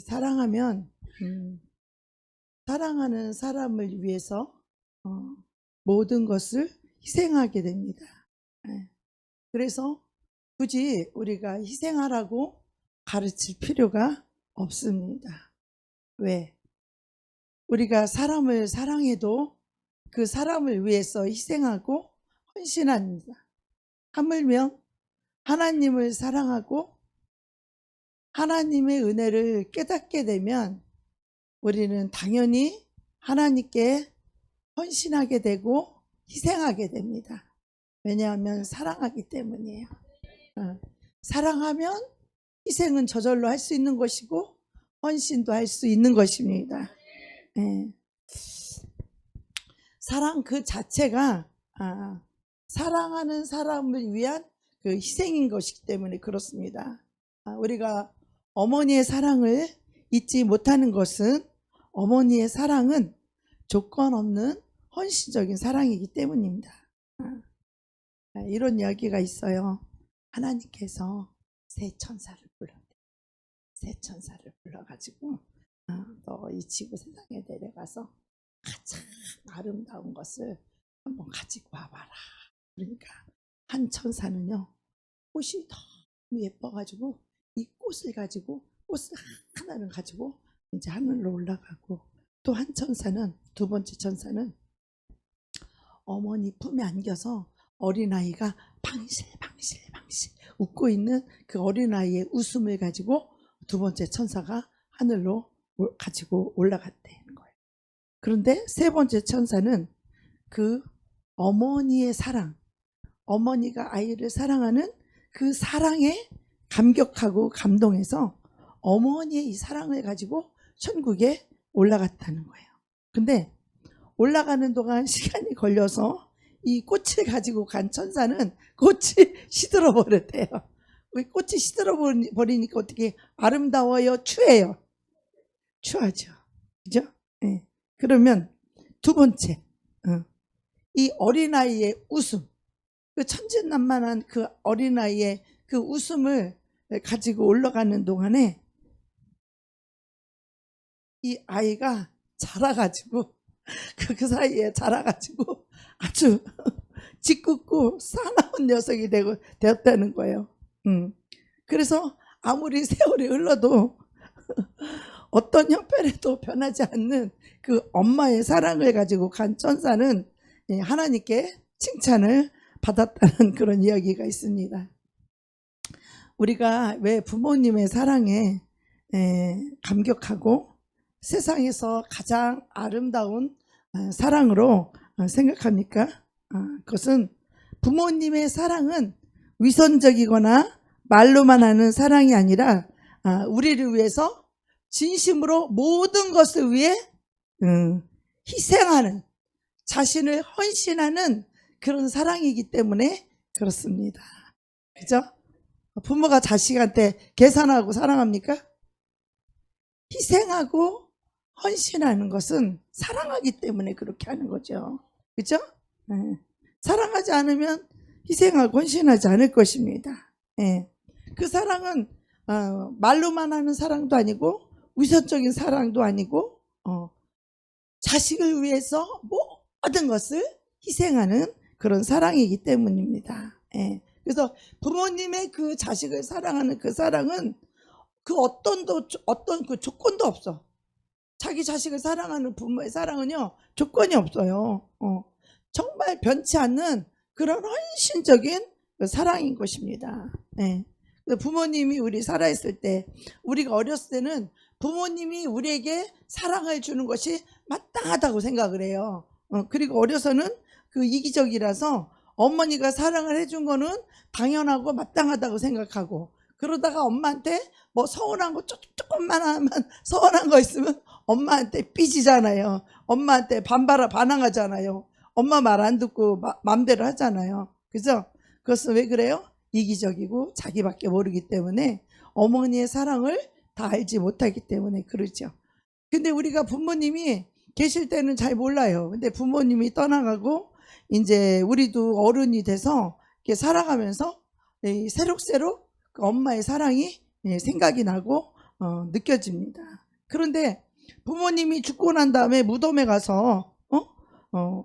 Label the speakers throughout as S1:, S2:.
S1: 사랑하면 사랑하는 사람을 위해서 모든 것을 희생하게 됩니다. 그래서 굳이 우리가 희생하라고 가르칠 필요가 없습니다. 왜? 우리가 사람을 사랑해도 그 사람을 위해서 희생하고 헌신합니다. 하물며 하나님을 사랑하고 하나님의 은혜를 깨닫게 되면 우리는 당연히 하나님께 헌신하게 되고 희생하게 됩니다. 왜냐하면 사랑하기 때문이에요. 사랑하면 희생은 저절로 할 수 있는 것이고 헌신도 할 수 있는 것입니다. 사랑 그 자체가 사랑하는 사람을 위한 그 희생인 것이기 때문에 그렇습니다. 우리가 어머니의 사랑을 잊지 못하는 것은 어머니의 사랑은 조건 없는 헌신적인 사랑이기 때문입니다. 이런 이야기가 있어요. 하나님께서 새 천사를 불러가지고 너 이 지구 세상에 내려가서 가장 아름다운 것을 한번 가지고 와봐라. 그러니까 한 천사는요, 꽃이 너무 예뻐가지고 이 꽃을 가지고 꽃을 하나를 가지고 이제 하늘로 올라가고, 또 한 천사는, 두 번째 천사는 어머니 품에 안겨서 어린아이가 방실방실 웃고 있는 그 어린아이의 웃음을 가지고 두 번째 천사가 하늘로 가지고 올라갔다는 거예요. 그런데 세 번째 천사는 그 어머니의 사랑, 어머니가 아이를 사랑하는 그 사랑에 감격하고 감동해서 어머니의 이 사랑을 가지고 천국에 올라갔다는 거예요. 근데 올라가는 동안 시간이 걸려서 이 꽃을 가지고 간 천사는 꽃이 시들어 버렸대요. 꽃이 시들어 버리니까 어떻게 아름다워요? 추해요? 추하죠. 그죠? 네. 그러면 두 번째, 이 어린아이의 웃음, 그 천진난만한 그 어린아이의 그 웃음을 가지고 올라가는 동안에 이 아이가 자라가지고 그 사이에 자라가지고 아주 짓궂고 사나운 녀석이 되었다는 거예요. 그래서 아무리 세월이 흘러도 어떤 형편에도 변하지 않는 그 엄마의 사랑을 가지고 간 천사는 하나님께 칭찬을 받았다는 그런 이야기가 있습니다. 우리가 왜 부모님의 사랑에 감격하고 세상에서 가장 아름다운 사랑으로 생각합니까? 그것은 부모님의 사랑은 위선적이거나 말로만 하는 사랑이 아니라 우리를 위해서 진심으로 모든 것을 위해 희생하는, 자신을 헌신하는 그런 사랑이기 때문에 그렇습니다. 그죠? 부모가 자식한테 계산하고 사랑합니까? 희생하고 헌신하는 것은 사랑하기 때문에 그렇게 하는 거죠. 그죠? 사랑하지 않으면 희생하고 헌신하지 않을 것입니다. 그 사랑은 말로만 하는 사랑도 아니고 위선적인 사랑도 아니고 자식을 위해서 모든 것을 희생하는 그런 사랑이기 때문입니다. 그래서 부모님의 그 자식을 사랑하는 그 사랑은 그 어떤 그 조건도 없어. 자기 자식을 사랑하는 부모의 사랑은요, 조건이 없어요. 정말 변치 않는 그런 헌신적인 사랑인 것입니다. 부모님이 우리 살아있을 때, 우리가 어렸을 때는 부모님이 우리에게 사랑을 주는 것이 마땅하다고 생각을 해요. 그리고 어려서는 그 이기적이라서 어머니가 사랑을 해준 거는 당연하고 마땅하다고 생각하고, 그러다가 엄마한테 뭐 서운한 거 조금만 서운한 거 있으면 엄마한테 삐지잖아요. 엄마한테 반항하잖아요. 엄마 말 안 듣고 맘대로 하잖아요. 그죠? 그것은 왜 그래요? 이기적이고 자기밖에 모르기 때문에, 어머니의 사랑을 다 알지 못하기 때문에 그러죠. 근데 우리가 부모님이 계실 때는 잘 몰라요. 근데 부모님이 떠나가고 이제 우리도 어른이 돼서 이렇게 살아가면서 새록새록 그 엄마의 사랑이 생각이 나고 느껴집니다. 그런데 부모님이 죽고 난 다음에 무덤에 가서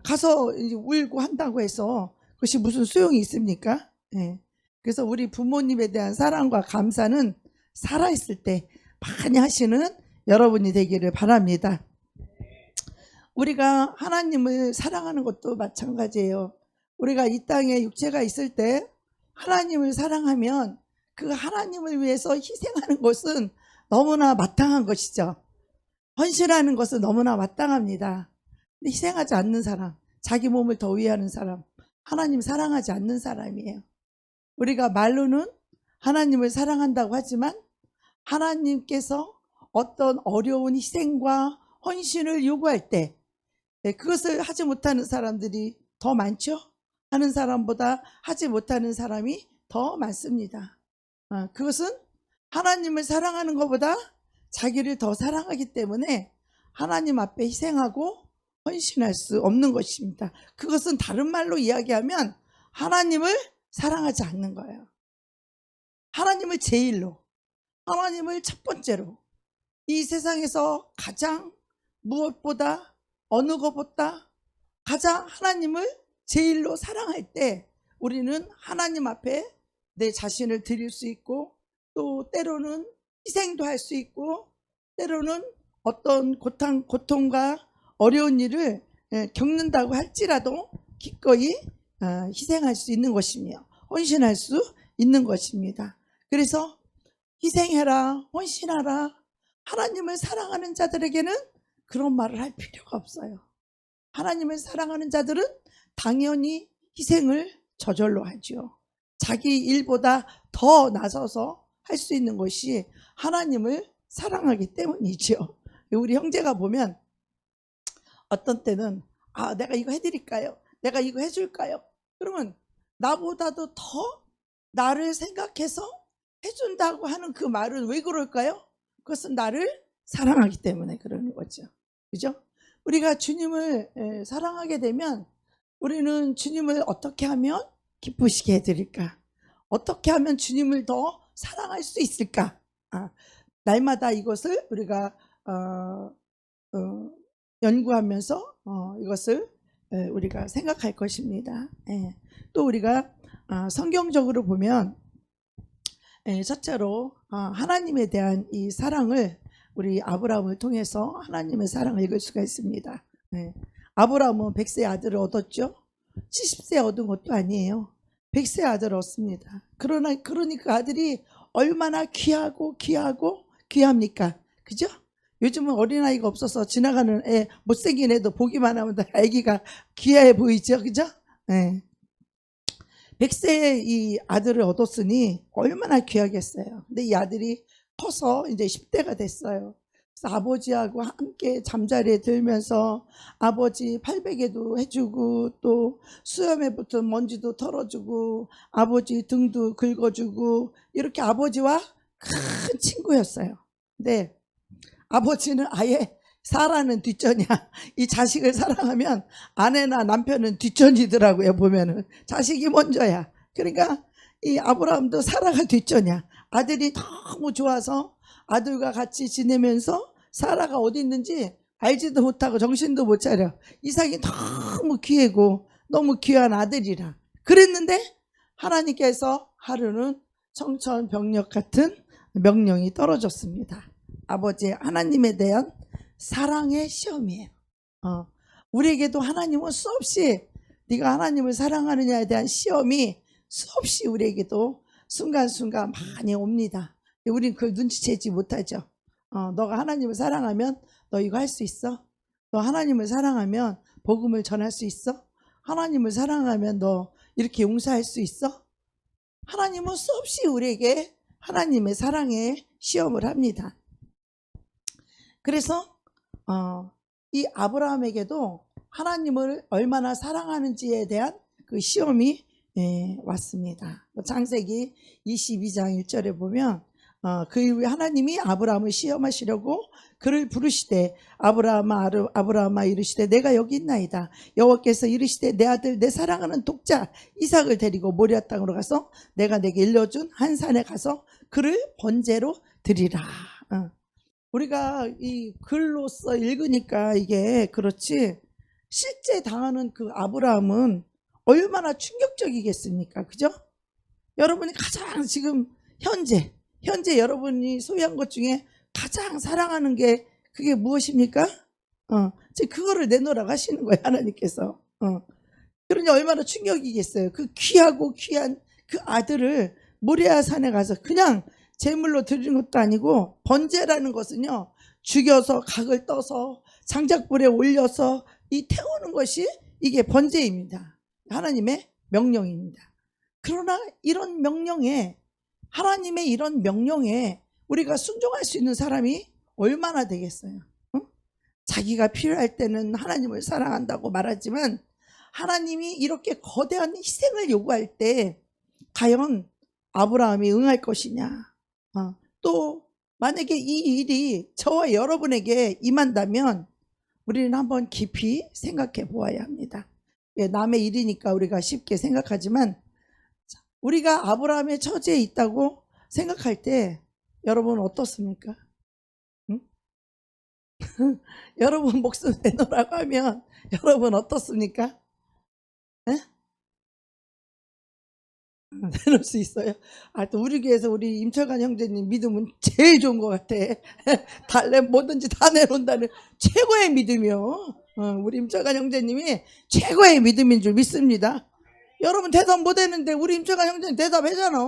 S1: 가서 이제 울고 한다고 해서 그것이 무슨 소용이 있습니까? 예. 그래서 우리 부모님에 대한 사랑과 감사는 살아있을 때 많이 하시는 여러분이 되기를 바랍니다. 우리가 하나님을 사랑하는 것도 마찬가지예요. 우리가 이 땅에 육체가 있을 때 하나님을 사랑하면 그 하나님을 위해서 희생하는 것은 너무나 마땅한 것이죠. 헌신하는 것은 너무나 마땅합니다. 근데 희생하지 않는 사람, 자기 몸을 더 위하는 사람, 하나님 사랑하지 않는 사람이에요. 우리가 말로는 하나님을 사랑한다고 하지만 하나님께서 어떤 어려운 희생과 헌신을 요구할 때 그것을 하지 못하는 사람들이 더 많죠. 하는 사람보다 하지 못하는 사람이 더 많습니다. 그것은 하나님을 사랑하는 것보다 자기를 더 사랑하기 때문에 하나님 앞에 희생하고 헌신할 수 없는 것입니다. 그것은 다른 말로 이야기하면 하나님을 사랑하지 않는 거예요. 하나님을 제일로, 하나님을 첫 번째로, 이 세상에서 가장 무엇보다 어느 것보다 가장 하나님을 제일로 사랑할 때 우리는 하나님 앞에 내 자신을 드릴 수 있고 또 때로는 희생도 할 수 있고 때로는 어떤 고통과 어려운 일을 겪는다고 할지라도 기꺼이 희생할 수 있는 것이며 헌신할 수 있는 것입니다. 그래서 희생해라, 헌신하라. 하나님을 사랑하는 자들에게는 그런 말을 할 필요가 없어요. 하나님을 사랑하는 자들은 당연히 희생을 저절로 하죠. 자기 일보다 더 나서서 할 수 있는 것이 하나님을 사랑하기 때문이죠. 우리 형제가 보면 어떤 때는 내가 이거 해드릴까요? 내가 이거 해줄까요? 그러면 나보다도 더 나를 생각해서 해준다고 하는 그 말은 왜 그럴까요? 그것은 나를 사랑하기 때문에 그러는 거죠. 그죠? 우리가 주님을 사랑하게 되면 우리는 주님을 어떻게 하면 기쁘시게 해드릴까? 어떻게 하면 주님을 더 사랑할 수 있을까? 날마다 이것을 우리가 연구하면서 이것을 우리가 생각할 것입니다. 또 우리가 성경적으로 보면 첫째로 하나님에 대한 이 사랑을 우리 아브라함을 통해서 하나님의 사랑을 읽을 수가 있습니다. 아브라함은 100세 아들을 얻었죠. 70세 얻은 것도 아니에요. 100세 아들을 얻습니다. 그러니까 그 아들이 얼마나 귀합니까? 그죠? 요즘은 어린아이가 없어서 지나가는 애, 못생긴 애도 보기만 하면 아기가 귀해 보이죠? 그죠? 100세의 이 아들을 얻었으니 얼마나 귀하겠어요. 근데 이 아들이 커서 이제 10대가 됐어요. 그래서 아버지하고 함께 잠자리에 들면서 아버지 팔베개도 해주고 또 수염에 붙은 먼지도 털어주고 아버지 등도 긁어주고 이렇게 아버지와 큰 친구였어요. 근데 아버지는 아예 사라는 뒷전이야. 이 자식을 사랑하면 아내나 남편은 뒷전이더라고요. 보면은 자식이 먼저야. 그러니까 이 아브라함도 사라가 뒷전이야. 아들이 너무 좋아서 아들과 같이 지내면서 사라가 어디 있는지 알지도 못하고 정신도 못 차려. 이삭이 너무 귀하고 너무 귀한 아들이라 그랬는데 하나님께서 하루는 청천벽력 같은 명령이 떨어졌습니다. 아버지 하나님에 대한 사랑의 시험이에요. 우리에게도 하나님은 수없이 네가 하나님을 사랑하느냐에 대한 시험이 수없이 우리에게도 순간순간 많이 옵니다. 우린 그걸 눈치채지 못하죠. 너가 하나님을 사랑하면 너 이거 할 수 있어? 너 하나님을 사랑하면 복음을 전할 수 있어? 하나님을 사랑하면 너 이렇게 용서할 수 있어? 하나님은 수없이 우리에게 하나님의 사랑의 시험을 합니다. 그래서 이 아브라함에게도 하나님을 얼마나 사랑하는지에 대한 그 시험이 왔습니다. 창세기 22장 1절에 보면 그 이후에 하나님이 아브라함을 시험하시려고 그를 부르시되 아브라함아 이르시되 내가 여기 있나이다. 여호와께서 이르시되 내 아들 내 사랑하는 독자 이삭을 데리고 모리아 땅으로 가서 내가 내게 일러준 한 산에 가서 그를 번제로 드리라. 우리가 이 글로써 읽으니까 이게 그렇지, 실제 당하는 그 아브라함은 얼마나 충격적이겠습니까? 그죠? 여러분이 가장 지금 현재 여러분이 소유한 것 중에 가장 사랑하는 게 그게 무엇입니까? 지금 그거를 내놓으라고 하시는 거예요, 하나님께서. 그러니 얼마나 충격이겠어요. 그 귀하고 귀한 그 아들을 모리아 산에 가서 그냥 제물로 드리는 것도 아니고, 번제라는 것은요, 죽여서 각을 떠서 장작불에 올려서 이 태우는 것이 이게 번제입니다. 하나님의 명령입니다. 그러나 이런 명령에, 하나님의 이런 명령에 우리가 순종할 수 있는 사람이 얼마나 되겠어요? 자기가 필요할 때는 하나님을 사랑한다고 말하지만, 하나님이 이렇게 거대한 희생을 요구할 때 과연 아브라함이 응할 것이냐? 또 만약에 이 일이 저와 여러분에게 임한다면 우리는 한번 깊이 생각해 보아야 합니다. 남의 일이니까 우리가 쉽게 생각하지만, 우리가 아브라함의 처지에 있다고 생각할 때 여러분 어떻습니까? 여러분 목숨 내놓으라고 하면 여러분 어떻습니까? 네? 내놓을 수 있어요. 또 우리 교회에서 우리 임철관 형제님 믿음은 제일 좋은 것 같아. 뭐든지 다 내놓는다는 최고의 믿음이요. 우리 임철관 형제님이 최고의 믿음인 줄 믿습니다. 여러분 대답 못했는데 우리 임철관 형제님 대답하잖아.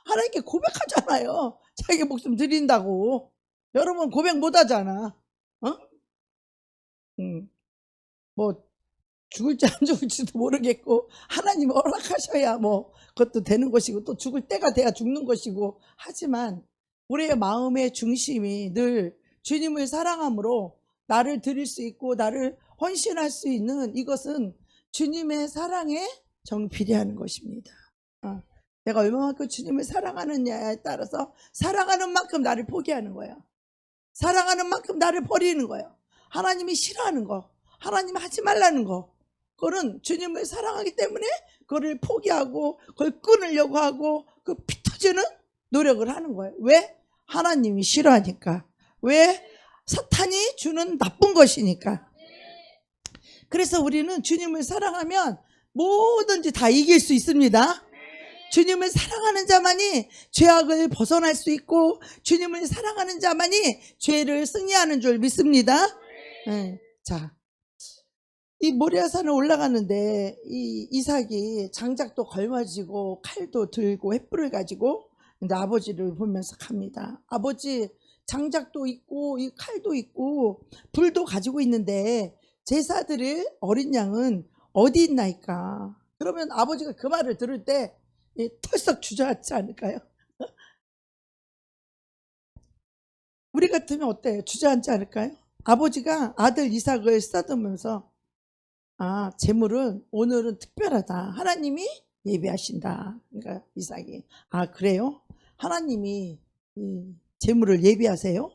S1: 하나님께 고백하잖아요. 자기 목숨 드린다고. 여러분 고백 못하잖아. 뭐 죽을지 안 죽을지도 모르겠고, 하나님 허락하셔야 뭐 그것도 되는 것이고, 또 죽을 때가 돼야 죽는 것이고, 하지만 우리의 마음의 중심이 늘 주님을 사랑함으로 나를 드릴 수 있고 나를 헌신할 수 있는, 이것은 주님의 사랑에 정필이하는 것입니다. 내가 얼마만큼 주님을 사랑하느냐에 따라서 사랑하는 만큼 나를 포기하는 거예요. 사랑하는 만큼 나를 버리는 거예요. 하나님이 싫어하는 거, 하나님 하지 말라는 거, 그거는 주님을 사랑하기 때문에 그거를 포기하고 그걸 끊으려고 하고 그 피 터지는 노력을 하는 거예요. 왜? 하나님이 싫어하니까. 왜? 사탄이 주는 나쁜 것이니까. 그래서 우리는 주님을 사랑하면 뭐든지 다 이길 수 있습니다. 주님을 사랑하는 자만이 죄악을 벗어날 수 있고, 주님을 사랑하는 자만이 죄를 승리하는 줄 믿습니다. 자, 이 모리아산을 올라가는데 이 이삭이 장작도 걸머지고 칼도 들고 횃불을 가지고 이제 아버지를 보면서 갑니다. 아버지, 장작도 있고 이 칼도 있고 불도 가지고 있는데 제사 드릴 어린 양은 어디 있나이까? 그러면 아버지가 그 말을 들을 때 털썩 주저앉지 않을까요? 우리 같으면 어때요? 주저앉지 않을까요? 아버지가 아들 이삭을 쓰다듬으면서, 제물은 오늘은 특별하다. 하나님이 예비하신다. 그러니까 이삭이, 그래요? 하나님이 이 제물을 예비하세요?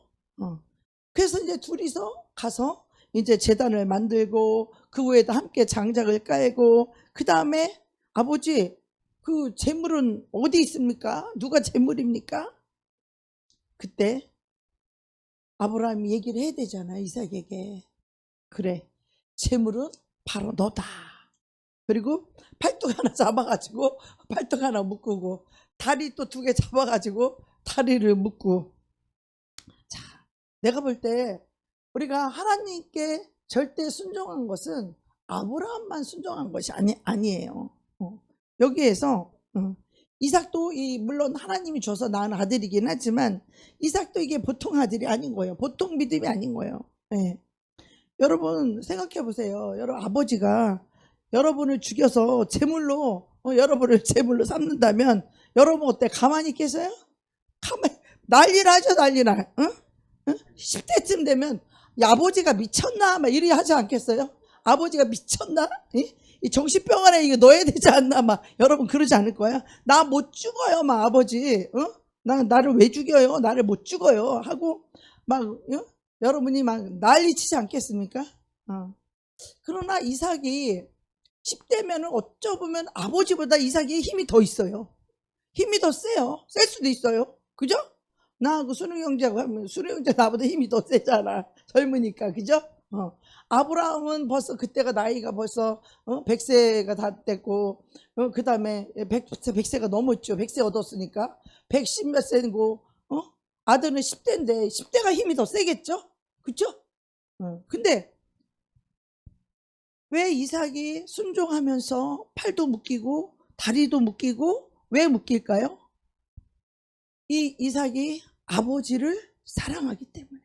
S1: 그래서 이제 둘이서 가서 이제 제단을 만들고 그 위에다 함께 장작을 깔고, 그 다음에 아버지, 그 제물은 어디 있습니까? 누가 제물입니까? 그때 아브라함이 얘기를 해야 되잖아요, 이삭에게. 그래, 제물은 바로 너다. 그리고 팔뚝 하나 잡아가지고 팔뚝 하나 묶고, 다리 또 2개 잡아가지고 다리를 묶고. 자, 내가 볼 때 우리가 하나님께 절대 순종한 것은 아브라함만 순종한 것이 아니에요. 여기에서 이삭도 물론 하나님이 줘서 낳은 아들이긴 하지만 이삭도 이게 보통 아들이 아닌 거예요. 보통 믿음이 아닌 거예요. 네. 여러분 생각해 보세요. 여러분 아버지가 여러분을 죽여서 제물로 여러분을 제물로 삼는다면 여러분 어때? 가만히 있겠어요? 가만히 난리나죠, 난리나. 10대쯤 되면 아버지가 미쳤나 막 이래 하지 않겠어요? 아버지가 미쳤나? 이 정신병원에 이거 넣어야 되지 않나 막 여러분 그러지 않을 거야? 나 못 죽어요, 막 아버지. 나를 왜 죽여요? 나를 못 죽어요 하고 막 여러분이 막 난리치지 않겠습니까? 그러나 이삭이 10대면은 어쩌보면 아버지보다 이삭이 힘이 더 있어요. 힘이 더 세요. 셀 수도 있어요. 그죠? 나하고 순우 형제하고 하면 순우 형제 나보다 힘이 더 세잖아. 젊으니까. 그죠? 아브라함은 벌써 그때가 나이가 벌써 100세가 다 됐고, 그 다음에 100세가 넘었죠. 100세 얻었으니까 110 몇 세고, 아들은 10대인데 10대가 힘이 더 세겠죠. 그죠? 근데 왜 이삭이 순종하면서 팔도 묶이고 다리도 묶이고 왜 묶일까요? 이 이삭이 아버지를 사랑하기 때문에,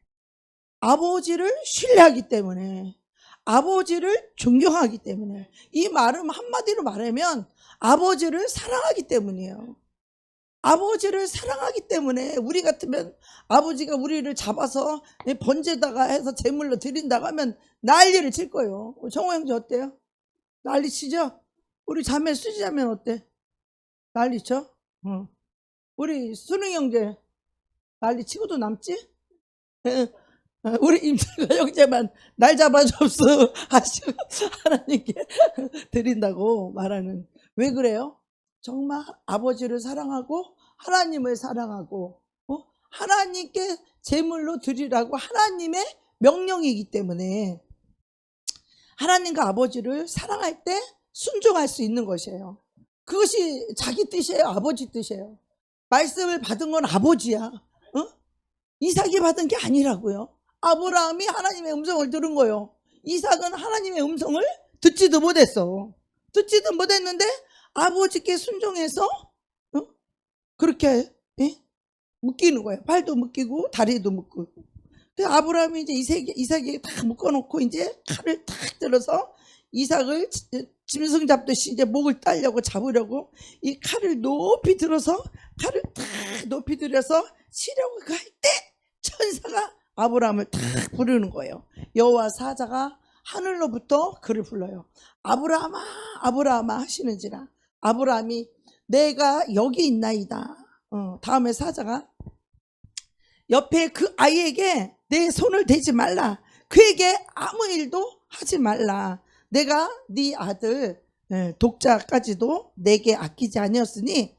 S1: 아버지를 신뢰하기 때문에, 아버지를 존경하기 때문에. 이 말은 한마디로 말하면 아버지를 사랑하기 때문이에요. 아버지를 사랑하기 때문에. 우리 같으면 아버지가 우리를 잡아서 번제다가 해서 제물로 드린다고 하면 난리를 칠 거예요. 정호 형제 어때요? 난리 치죠? 우리 자매 수지자매는 어때? 난리 쳐? 우리 순우 형제 난리 치고도 남지? 우리 임철가 형제만 날 잡아줬어 하시고 하나님께 드린다고 말하는. 왜 그래요? 정말 아버지를 사랑하고 하나님을 사랑하고 하나님께 제물로 드리라고 하나님의 명령이기 때문에 하나님과 아버지를 사랑할 때 순종할 수 있는 것이에요. 그것이 자기 뜻이에요. 아버지 뜻이에요. 말씀을 받은 건 아버지야. 이삭이 받은 게 아니라고요. 아브라함이 하나님의 음성을 들은 거예요. 이삭은 하나님의 음성을 듣지도 못했어. 듣지도 못했는데 아버지께 순종해서 그렇게 묶이는 거예요. 팔도 묶이고 다리도 묶고. 그래서 아브라함이 이제 이삭이 다 묶어놓고 이제 칼을 탁 들어서 이삭을 짐승 잡듯이 이제 목을 따려고 잡으려고 이 칼을 높이 들어서 칼을 탁 높이 들여서 치려고 할 때 천사가 아브라함을 탁 부르는 거예요. 여호와 사자가 하늘로부터 그를 불러요. 아브라함아 아브라함아 하시는지라. 아브라함이 내가 여기 있나이다. 다음에 사자가 옆에 그 아이에게 내 손을 대지 말라. 그에게 아무 일도 하지 말라. 내가 네 아들 독자까지도 내게 아끼지 아니었으니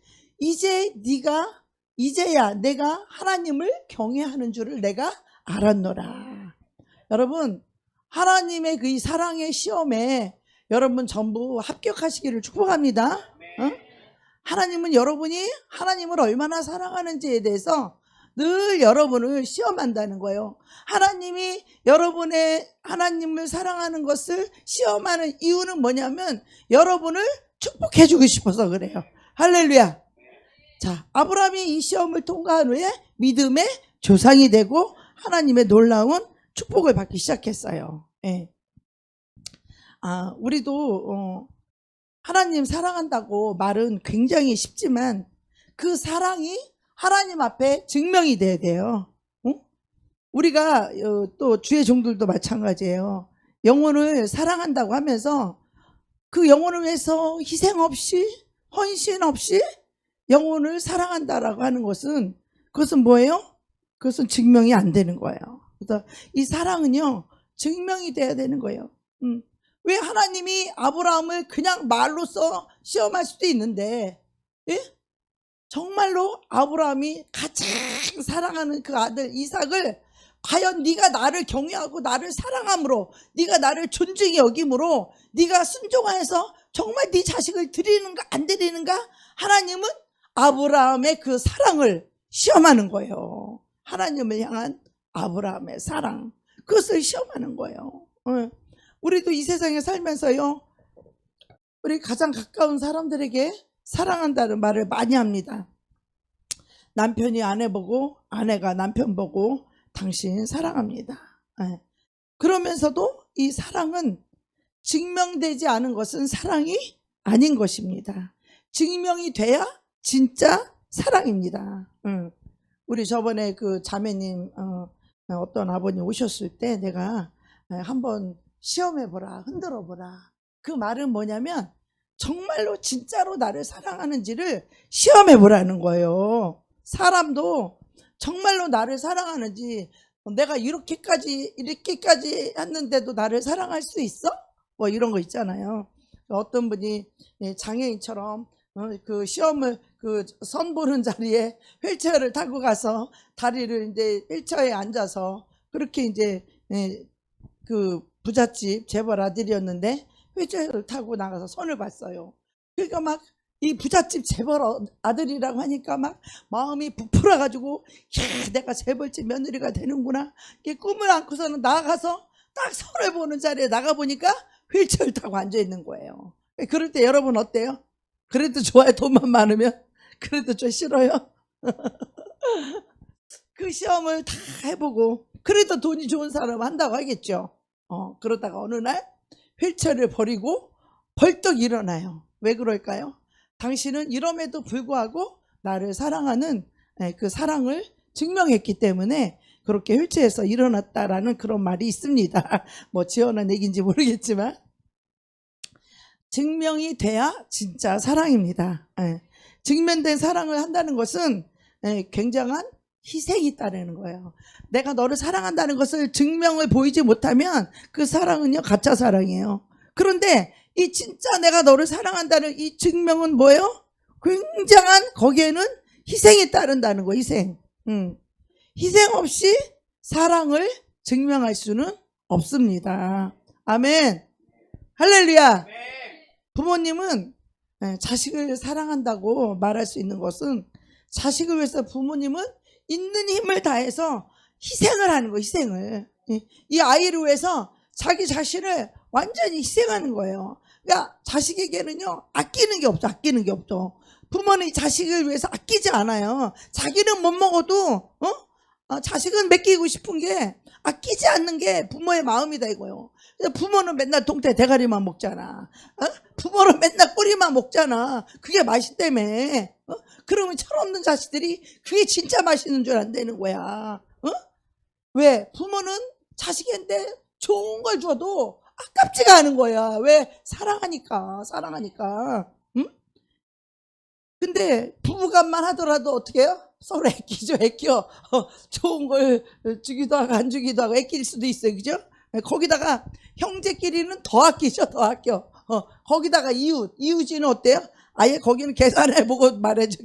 S1: 이제야 내가 하나님을 경외하는 줄을 내가 알았노라. 여러분, 하나님의 그 사랑의 시험에 여러분 전부 합격하시기를 축복합니다. 하나님은 여러분이 하나님을 얼마나 사랑하는지에 대해서 늘 여러분을 시험한다는 거예요. 하나님이 여러분의 하나님을 사랑하는 것을 시험하는 이유는 뭐냐면 여러분을 축복해 주고 싶어서 그래요. 할렐루야. 자, 아브라함이 이 시험을 통과한 후에 믿음의 조상이 되고 하나님의 놀라운 축복을 받기 시작했어요. 예. 우리도 하나님 사랑한다고 말은 굉장히 쉽지만 그 사랑이 하나님 앞에 증명이 돼야 돼요. 우리가 또 주의 종들도 마찬가지예요. 영혼을 사랑한다고 하면서 그 영혼을 위해서 희생 없이 헌신 없이 영혼을 사랑한다라고 하는 것은 그것은 뭐예요? 그것은 증명이 안 되는 거예요. 그래서 이 사랑은요 증명이 돼야 되는 거예요. 왜 하나님이 아브라함을 그냥 말로써 시험할 수도 있는데, 예? 정말로 아브라함이 가장 사랑하는 그 아들 이삭을 과연 네가 나를 경외하고 나를 사랑함으로, 네가 나를 존중히 여김으로 네가 순종해서 정말 네 자식을 드리는가 안 드리는가, 하나님은 아브라함의 그 사랑을 시험하는 거예요. 하나님을 향한 아브라함의 사랑, 그것을 시험하는 거예요. 우리도 이 세상에 살면서요, 우리 가장 가까운 사람들에게 사랑한다는 말을 많이 합니다. 남편이 아내 보고 아내가 남편 보고 당신 사랑합니다. 그러면서도 이 사랑은 증명되지 않은 것은 사랑이 아닌 것입니다. 증명이 돼야 진짜 사랑입니다. 우리 저번에 그 자매님 어떤 아버님 오셨을 때 내가 한번 시험해보라, 흔들어보라. 그 말은 뭐냐면 정말로 진짜로 나를 사랑하는지를 시험해보라는 거예요. 사람도 정말로 나를 사랑하는지, 내가 이렇게까지 했는데도 나를 사랑할 수 있어? 뭐 이런 거 있잖아요. 어떤 분이 장애인처럼 그 시험을 그 선 보는 자리에 휠체어를 타고 가서 다리를 이제 휠체어에 앉아서 그렇게 이제 그 부잣집 재벌 아들이었는데 휠체어를 타고 나가서 선을 봤어요. 그러니까 막 이 부잣집 재벌 아들이라고 하니까 막 마음이 부풀어가지고 야, 내가 재벌집 며느리가 되는구나. 이게 꿈을 안고서는 나가서 딱 선을 보는 자리에 나가보니까 휠체어를 타고 앉아있는 거예요. 그럴 때 여러분 어때요? 그래도 좋아요? 돈만 많으면? 그래도 좀 싫어요? 그 시험을 다 해보고 그래도 돈이 좋은 사람 한다고 하겠죠. 그러다가 어느 날 휠체어를 버리고 벌떡 일어나요. 왜 그럴까요? 당신은 이럼에도 불구하고 나를 사랑하는 그 사랑을 증명했기 때문에 그렇게 휠체어에서 일어났다라는 그런 말이 있습니다. 뭐 지어낸 얘기인지 모르겠지만 증명이 돼야 진짜 사랑입니다. 증명된 사랑을 한다는 것은 굉장한 희생이 있다는 거예요. 내가 너를 사랑한다는 것을 증명을 보이지 못하면 그 사랑은요 가짜 사랑이에요. 그런데 이 진짜 내가 너를 사랑한다는 이 증명은 뭐예요? 굉장한 거기에는 희생이 따른다는 거예요. 희생. 희생 없이 사랑을 증명할 수는 없습니다. 아멘. 할렐루야. 부모님은 자식을 사랑한다고 말할 수 있는 것은 자식을 위해서 부모님은 있는 힘을 다해서 희생을 하는 거예요. 희생을. 이 아이를 위해서 자기 자신을 완전히 희생하는 거예요. 그러니까 자식에게는요 아끼는 게 없죠. 아끼는 게 없죠. 부모는 자식을 위해서 아끼지 않아요. 자기는 못 먹어도 자식은 먹이고 싶은 게 아끼지 않는 게 부모의 마음이다 이거요. 부모는 맨날 동태 대가리만 먹잖아. 부모는 맨날 꼬리만 먹잖아. 그게 맛있다며. 그러면 철없는 자식들이 그게 진짜 맛있는 줄 안다는 거야. 왜? 부모는 자식인데 좋은 걸 줘도 아깝지가 않은 거야. 왜? 사랑하니까. 응? 근데 부부간만 하더라도 어떻게 해요? 서로 애끼죠. 애껴. 좋은 걸 주기도 하고 안 주기도 하고 애낄 수도 있어요. 그죠? 거기다가 형제끼리는 더 아끼죠. 더 아껴. 거기다가 이웃이는 어때요? 아예 거기는 계산해보고 말해줘.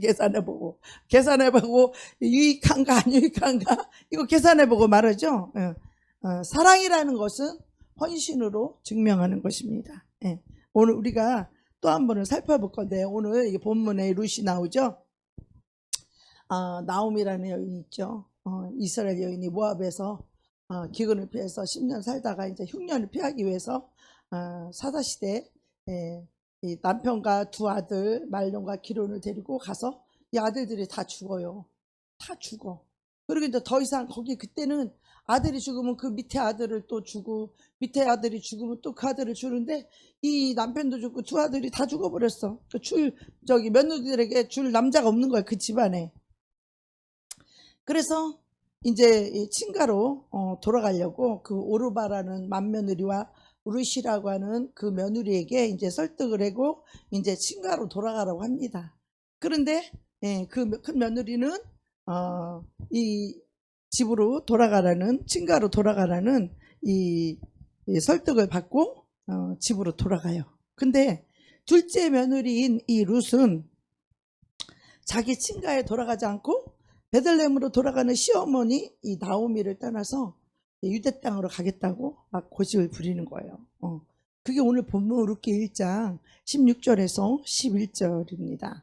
S1: 계산해보고 유익한가 안 유익한가 이거 계산해보고 말하죠. 사랑이라는 것은 헌신으로 증명하는 것입니다. 오늘 우리가 또 한 번을 살펴볼 건데 오늘 본문에 룻이 나오죠. 나옴이라는 여인이 있죠. 이스라엘 여인이 모압에서 기근을 피해서 10년 살다가 이제 흉년을 피하기 위해서 사사시대에 이 남편과 두 아들 말론과 기론을 데리고 가서 이 아들들이 다 죽어요. 다 죽어. 그리고 이제 더 이상 거기 그때는 아들이 죽으면 그 밑에 아들을 또 주고 밑에 아들이 죽으면 또 그 아들을 주는데 이 남편도 죽고 두 아들이 다 죽어버렸어. 며느리들에게 줄 남자가 없는 거야 그 집안에. 그래서 이제 친가로 돌아가려고 그 오르바라는 맏며느리와 룻이라고 하는 그 며느리에게 이제 설득을 하고 이제 친가로 돌아가라고 합니다. 그런데 그 큰 며느리는 이 집으로 돌아가라는 친가로 돌아가라는 이 설득을 받고 집으로 돌아가요. 근데 둘째 며느리인 이 룻은 자기 친가에 돌아가지 않고 베들레헴으로 돌아가는 시어머니 이 나오미를 떠나서 유대 땅으로 가겠다고 막 고집을 부리는 거예요. 그게 오늘 본문 룻기 1장 16절에서 11절입니다.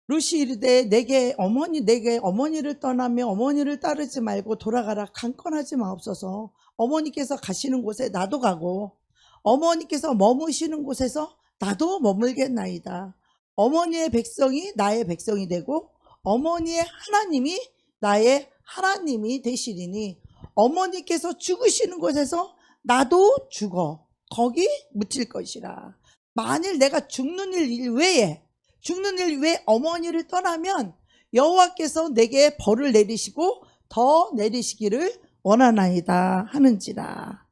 S1: 룻이 이르되 내게 어머니를 떠나며 어머니를 따르지 말고 돌아가라. 강권하지 마옵소서. 어머니께서 가시는 곳에 나도 가고 어머니께서 머무시는 곳에서 나도 머물겠나이다. 어머니의 백성이 나의 백성이 되고 어머니의 하나님이 나의 하나님이 되시리니 어머니께서 죽으시는 곳에서 나도 죽어 거기 묻힐 것이라. 만일 내가 죽는 일 외에 어머니를 떠나면 여호와께서 내게 벌을 내리시고 더 내리시기를 원하나이다 하는지라.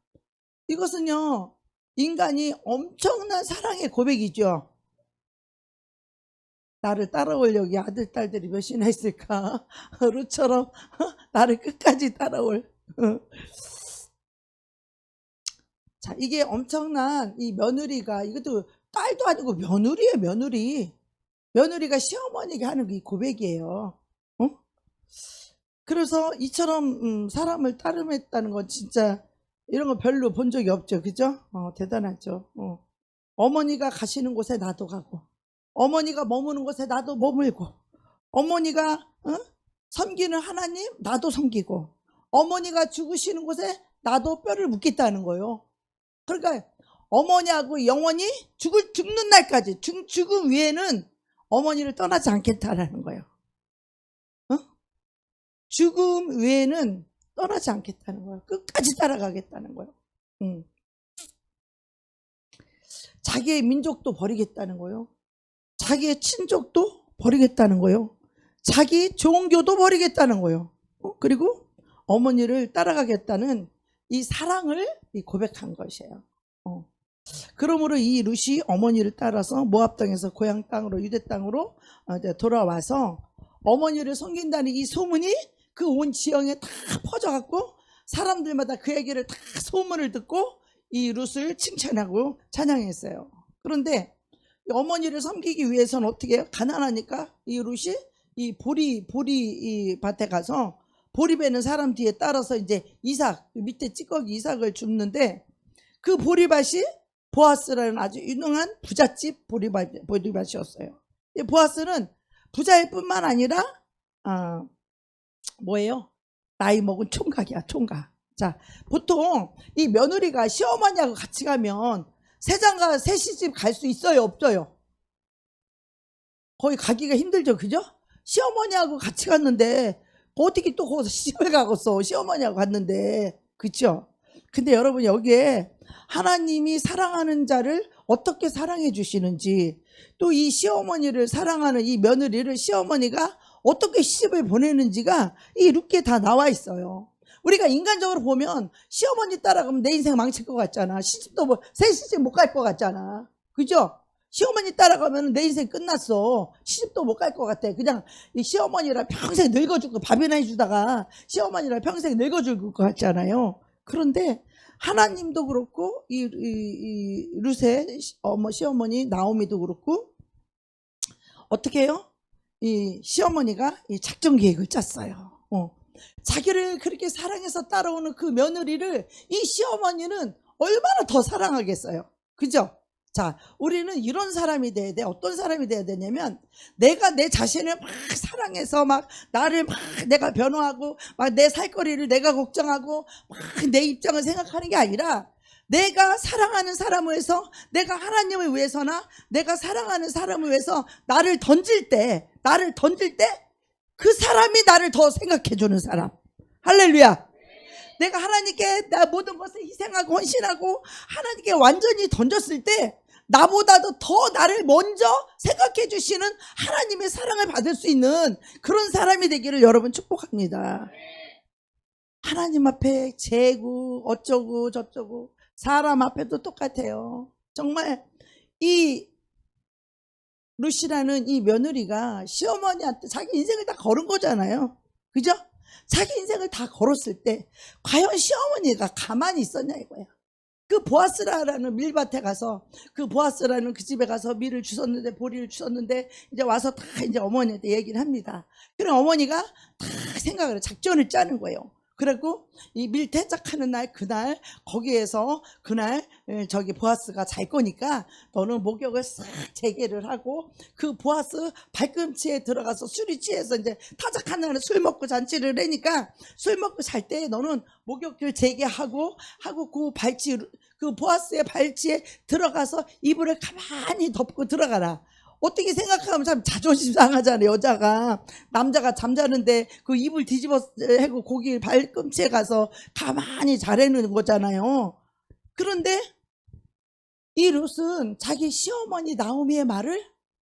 S1: 이것은요 인간이 엄청난 사랑의 고백이죠. 나를 따라올 여기 아들 딸들이 몇이나 있을까? 룻처럼 나를 끝까지 따라올. 자, 이게 엄청난 이 며느리가 이것도 딸도 아니고 며느리예요. 며느리. 며느리가 시어머니에게 하는 게 고백이에요. 어? 그래서 이처럼 사람을 따름했다는 건 진짜 이런 거 별로 본 적이 없죠. 그죠? 대단하죠. 어머니가 가시는 곳에 나도 가고, 어머니가 머무는 곳에 나도 머물고, 어머니가 섬기는 하나님 나도 섬기고, 어머니가 죽으시는 곳에 나도 뼈를 묻겠다는 거예요. 그러니까 어머니하고 영원히 죽는 날까지, 죽음 위에는 어머니를 떠나지 않겠다라는 거예요. 죽음 외에는 떠나지 않겠다는 거예요. 끝까지 따라가겠다는 거예요. 자기의 민족도 버리겠다는 거예요. 자기의 친족도 버리겠다는 거예요. 자기 종교도 버리겠다는 거예요. 그리고 어머니를 따라가겠다는 이 사랑을 고백한 것이에요. 그러므로 이 룻이 어머니를 따라서 모압 땅에서 고향 땅으로, 유대 땅으로 돌아와서 어머니를 섬긴다는 이 소문이 그 온 지형에 다 퍼져갖고 사람들마다 그 얘기를 다 소문을 듣고 이 룻을 칭찬하고 찬양했어요. 그런데 어머니를 섬기기 위해서는 어떻게 해요? 가난하니까 이 룻이 이 보리 이 밭에 가서 보리 베는 사람 뒤에 따라서 이제 이삭, 밑에 찌꺼기 이삭을 줍는데, 그 보리밭이 보아스라는 아주 유능한 부잣집 보리밭이었어요. 보아스는 부자일 뿐만 아니라 뭐예요? 나이 먹은 총각이야, 총각. 자, 보통 이 며느리가 시어머니하고 같이 가면 세장가 셋이집 갈 수 있어요, 없어요? 거의 가기가 힘들죠, 그죠? 시어머니하고 같이 갔는데 어떻게 또 거기서 시집을 가겠어? 시어머니하고 갔는데, 그쵸? 근데 여러분, 여기에 하나님이 사랑하는 자를 어떻게 사랑해 주시는지, 또 이 시어머니를 사랑하는 이 며느리를 시어머니가 어떻게 시집을 보내는지가 이 룻기에 다 나와 있어요. 우리가 인간적으로 보면 시어머니 따라가면 내 인생 망칠 것 같잖아. 시집도 새 시집 못 갈 것 같잖아. 그죠? 시어머니 따라가면 내 인생 끝났어. 시집도 못 갈 것 같아. 그냥 이 시어머니랑 평생 늙어주고 밥이나 해주다가 시어머니랑 평생 늙어줄 것 같잖아요. 그런데 하나님도 그렇고 이 룻의 시어머니 나오미도 그렇고 어떻게 해요? 이 시어머니가 이 작전 계획을 짰어요. 자기를 그렇게 사랑해서 따라오는 그 며느리를 이 시어머니는 얼마나 더 사랑하겠어요. 그죠? 자, 우리는 이런 사람이 돼야 돼. 어떤 사람이 돼야 되냐면, 내가 내 자신을 막 사랑해서 막 나를 막 내가 변호하고 막 내 살거리를 내가 걱정하고 막 내 입장을 생각하는 게 아니라, 내가 사랑하는 사람을 위해서, 내가 하나님을 위해서나 내가 사랑하는 사람을 위해서 나를 던질 때 그 사람이 나를 더 생각해 주는 사람. 할렐루야. 내가 하나님께 나 모든 것을 희생하고 헌신하고 하나님께 완전히 던졌을 때 나보다도 더 나를 먼저 생각해 주시는 하나님의 사랑을 받을 수 있는 그런 사람이 되기를 여러분 축복합니다. 하나님 앞에 재고 어쩌고 저쩌고 사람 앞에도 똑같아요. 정말 이 룻이라는 이 며느리가 시어머니한테 자기 인생을 다 걸은 거잖아요. 그죠? 자기 인생을 다 걸었을 때 과연 시어머니가 가만히 있었냐 이거야. 그 보아스라는 밀밭에 가서, 그 보아스라는 그 집에 가서 밀을 주웠는데, 보리를 주웠는데 이제 와서 다 이제 어머니한테 얘기를 합니다. 그럼 어머니가 다 생각을, 작전을 짜는 거예요. 그리고 이 밀 대작하는 날, 그날 거기에서 그날 저기 보아스가 잘 거니까 너는 목욕을 싹 재개를 하고 그 보아스 발꿈치에 들어가서 술이 취해서 이제 타작하는 날은 술 먹고 잔치를 하니까 술 먹고 잘 때 너는 목욕을 재개하고 그 보아스의 발치에 들어가서 이불을 가만히 덮고 들어가라. 어떻게 생각하면 참 자존심 상하잖아요. 여자가, 남자가 잠자는데 그 이불 뒤집어 해고 거기 발꿈치에 가서 가만히 자라는 거잖아요. 그런데 이 룻은 자기 시어머니 나오미의 말을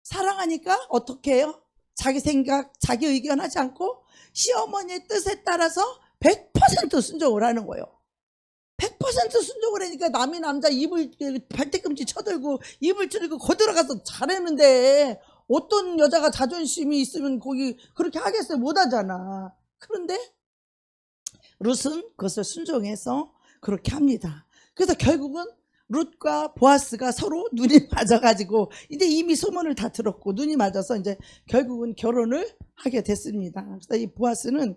S1: 사랑하니까 어떻게 해요? 자기 생각, 자기 의견 하지 않고 시어머니의 뜻에 따라서 100% 순종을 하는 거예요. 100% 순종을 하니까 남이 남자 이불 발뒤꿈치 쳐들고 이불 틀고 거들어가서 잘했는데 어떤 여자가 자존심이 있으면 거기 그렇게 하겠어요? 못하잖아. 그런데 룻은 그것을 순종해서 그렇게 합니다. 그래서 결국은 룻과 보아스가 서로 눈이 맞아가지고 이제 이미 소문을 다 들었고 눈이 맞아서 이제 결국은 결혼을 하게 됐습니다. 그래서 이 보아스는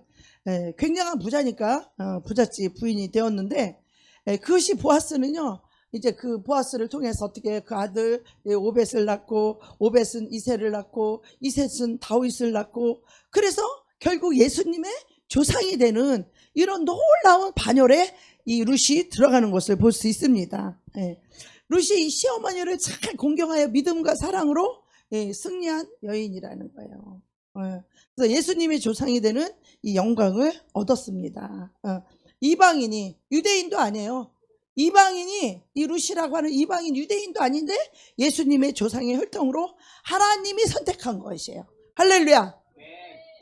S1: 굉장한 부자니까 부잣집 부인이 되었는데, 그것이 보아스는요, 이제 그 보아스를 통해서 어떻게 그 아들 오벳을 낳고, 오벳은 이새를 낳고, 이셋은 다윗을 낳고, 그래서 결국 예수님의 조상이 되는 이런 놀라운 반열에 이 룻이 들어가는 것을 볼 수 있습니다. 룻이 이 시어머니를 잘 공경하여 믿음과 사랑으로 승리한 여인이라는 거예요. 그래서 예수님의 조상이 되는 이 영광을 얻었습니다. 이방인이, 유대인도 아니에요. 이방인이, 이 룻이라고 하는 이방인 유대인도 아닌데 예수님의 조상의 혈통으로 하나님이 선택한 것이에요. 할렐루야.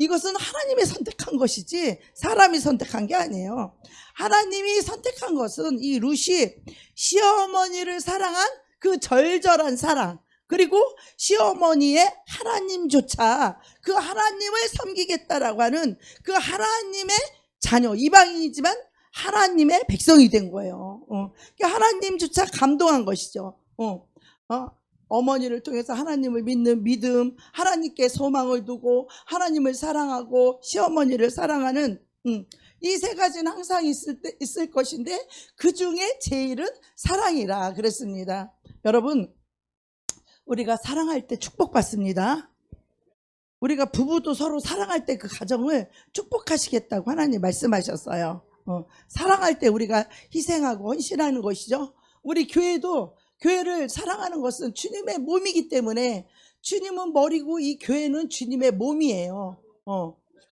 S1: 이것은 하나님이 선택한 것이지 사람이 선택한 게 아니에요. 하나님이 선택한 것은 이 룻이 시어머니를 사랑한 그 절절한 사랑, 그리고 시어머니의 하나님조차 그 하나님을 섬기겠다라고 하는 그 하나님의 자녀, 이방인이지만 하나님의 백성이 된 거예요. 하나님조차 감동한 것이죠. 어머니를 통해서 하나님을 믿는 믿음, 하나님께 소망을 두고 하나님을 사랑하고 시어머니를 사랑하는 이 세 가지는 항상 있을 것인데 그 중에 제일은 사랑이라 그랬습니다. 여러분, 우리가 사랑할 때 축복받습니다. 우리가 부부도 서로 사랑할 때 그 가정을 축복하시겠다고 하나님 말씀하셨어요. 사랑할 때 우리가 희생하고 헌신하는 것이죠. 우리 교회도, 교회를 사랑하는 것은 주님의 몸이기 때문에 주님은 머리고 이 교회는 주님의 몸이에요.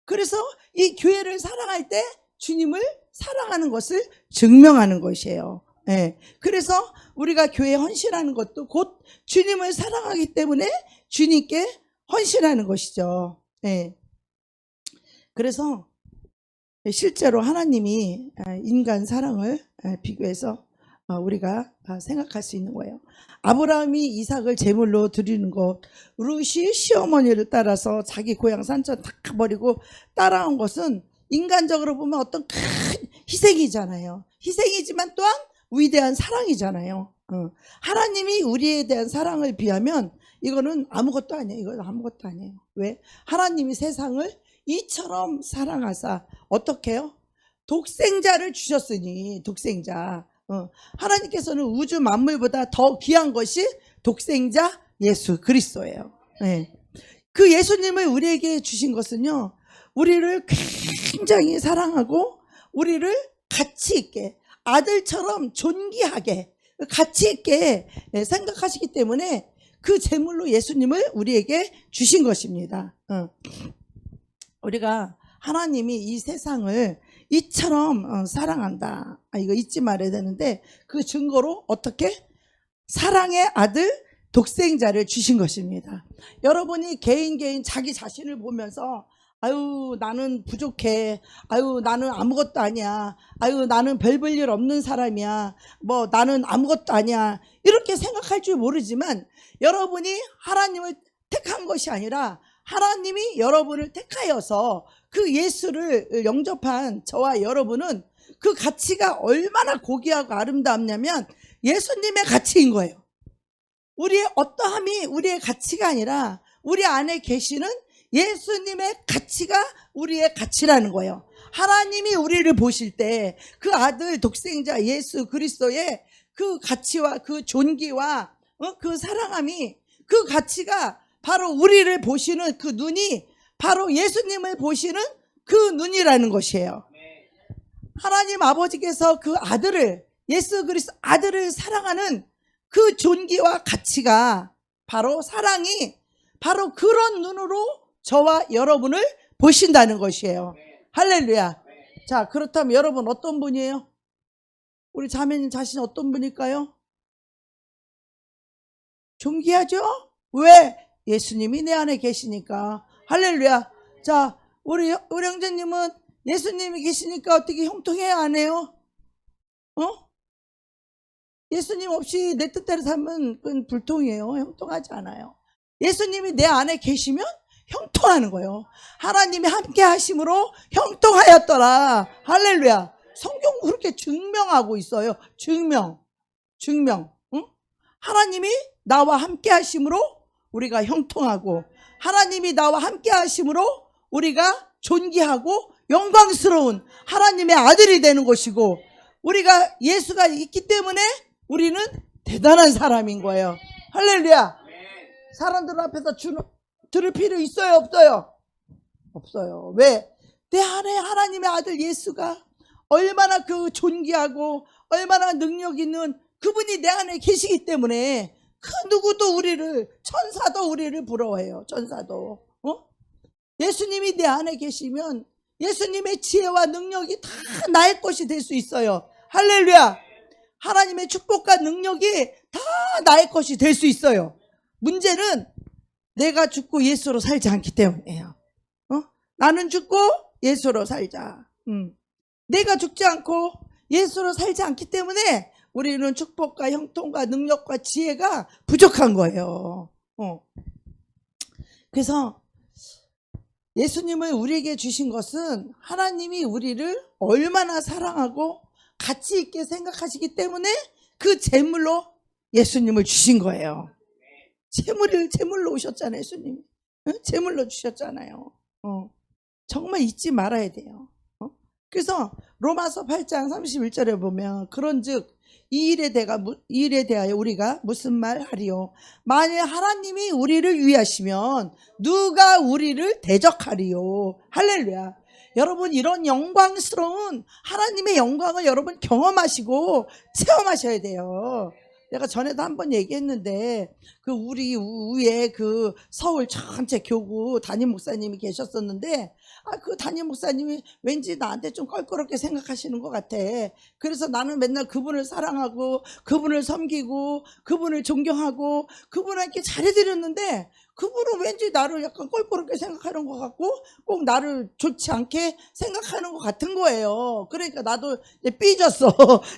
S1: 그래서 이 교회를 사랑할 때 주님을 사랑하는 것을 증명하는 것이에요. 그래서 우리가 교회에 헌신하는 것도 곧 주님을 사랑하기 때문에 주님께 헌신하는 것이죠. 그래서 실제로 하나님이 인간 사랑을 비교해서 우리가 생각할 수 있는 거예요. 아브라함이 이삭을 제물로 드리는 것, 룻이 시어머니를 따라서 자기 고향 산천 다 가버리고 따라온 것은 인간적으로 보면 어떤 큰 희생이잖아요. 희생이지만 또한 위대한 사랑이잖아요. 하나님이 우리에 대한 사랑을 비하면 이거는 아무것도 아니에요. 이건 아무것도 아니에요. 왜? 하나님이 세상을 이처럼 사랑하사 어떻게 해요? 독생자를 주셨으니, 독생자. 하나님께서는 우주 만물보다 더 귀한 것이 독생자 예수 그리스도예요. 그 예수님을 우리에게 주신 것은요, 우리를 굉장히 사랑하고 우리를 가치 있게, 아들처럼 존귀하게 가치 있게 생각하시기 때문에 그 제물로 예수님을 우리에게 주신 것입니다. 우리가 하나님이 이 세상을 이처럼 사랑한다, 이거 잊지 말아야 되는데 그 증거로 어떻게? 사랑의 아들 독생자를 주신 것입니다. 여러분이 개인 자기 자신을 보면서 아유 나는 부족해, 아유 나는 아무것도 아니야, 아유 나는 별 볼 일 없는 사람이야, 뭐 나는 아무것도 아니야 이렇게 생각할 줄 모르지만, 여러분이 하나님을 택한 것이 아니라 하나님이 여러분을 택하여서 그 예수를 영접한 저와 여러분은 그 가치가 얼마나 고귀하고 아름답냐면 예수님의 가치인 거예요. 우리의 어떠함이 우리의 가치가 아니라 우리 안에 계시는 예수님의 가치가 우리의 가치라는 거예요. 하나님이 우리를 보실 때 그 아들 독생자 예수 그리스도의 그 가치와 그 존귀와 그 사랑함이, 그 가치가 바로 우리를 보시는 그 눈이 바로 예수님을 보시는 그 눈이라는 것이에요. 하나님 아버지께서 그 아들을, 예수 그리스도 아들을 사랑하는 그 존귀와 가치가 바로 사랑이 바로 그런 눈으로 저와 여러분을 보신다는 것이에요. 할렐루야. 자, 그렇다면 여러분 어떤 분이에요? 우리 자매님 자신이 어떤 분일까요? 존귀하죠? 왜? 예수님이 내 안에 계시니까. 할렐루야. 자, 우리 형제님은 예수님이 계시니까 어떻게 형통해야 안 해요? 예수님 없이 내 뜻대로 살면 그건 불통이에요. 형통하지 않아요. 예수님이 내 안에 계시면 형통하는 거예요. 하나님이 함께 하심으로 형통하였더라. 할렐루야. 성경 그렇게 증명하고 있어요. 증명. 증명. 응? 하나님이 나와 함께 하심으로 우리가 형통하고, 하나님이 나와 함께 하심으로 우리가 존귀하고 영광스러운 하나님의 아들이 되는 것이고, 우리가 예수가 있기 때문에 우리는 대단한 사람인 거예요. 할렐루야. 사람들 앞에서 들을 필요 있어요, 없어요? 없어요. 왜? 내 안에 하나님의 아들 예수가 얼마나 그 존귀하고 얼마나 능력 있는 그분이 내 안에 계시기 때문에 그 누구도 우리를, 천사도 우리를 부러워해요. 천사도. 예수님이 내 안에 계시면 예수님의 지혜와 능력이 다 나의 것이 될 수 있어요. 할렐루야. 하나님의 축복과 능력이 다 나의 것이 될 수 있어요. 문제는 내가 죽고 예수로 살지 않기 때문이에요. 나는 죽고 예수로 살자. 내가 죽지 않고 예수로 살지 않기 때문에 우리는 축복과 형통과 능력과 지혜가 부족한 거예요. 그래서 예수님을 우리에게 주신 것은 하나님이 우리를 얼마나 사랑하고 가치 있게 생각하시기 때문에 그 제물로 예수님을 주신 거예요. 제물로 오셨잖아요. 예수님이. 제물로 주셨잖아요. 정말 잊지 말아야 돼요. 그래서 로마서 8장 31절에 보면, 그런즉 이 일에 대하여 우리가 무슨 말 하리요? 만일 하나님이 우리를 위하시면 누가 우리를 대적하리요? 할렐루야. 여러분, 이런 영광스러운 하나님의 영광을 여러분 경험하시고 체험하셔야 돼요. 내가 전에도 한번 얘기했는데, 그 우리 위에 그 서울 전체 교구 담임 목사님이 계셨었는데, 그 담임 목사님이 왠지 나한테 좀 껄끄럽게 생각하시는 것 같아. 그래서 나는 맨날 그분을 사랑하고 그분을 섬기고 그분을 존경하고 그분한테 잘해드렸는데, 그분은 왠지 나를 약간 껄끄럽게 생각하는 것 같고 꼭 나를 좋지 않게 생각하는 것 같은 거예요. 그러니까 나도 이제 삐졌어.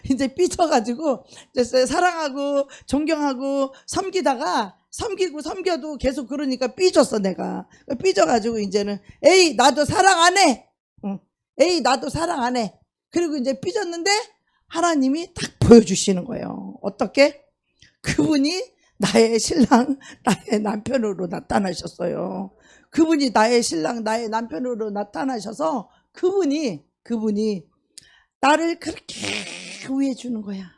S1: 이제 삐져가지고 이제 사랑하고 존경하고 섬기다가, 섬겨도 계속 그러니까 삐졌어. 내가 삐져가지고 이제는 에이 나도 사랑 안 해. 에이 나도 사랑 안 해. 그리고 이제 삐졌는데 하나님이 딱 보여주시는 거예요. 어떻게? 그분이 나의 신랑, 나의 남편으로 나타나셨어요. 그분이 나의 신랑, 나의 남편으로 나타나셔서 그분이 나를 그렇게 위해 주는 거야.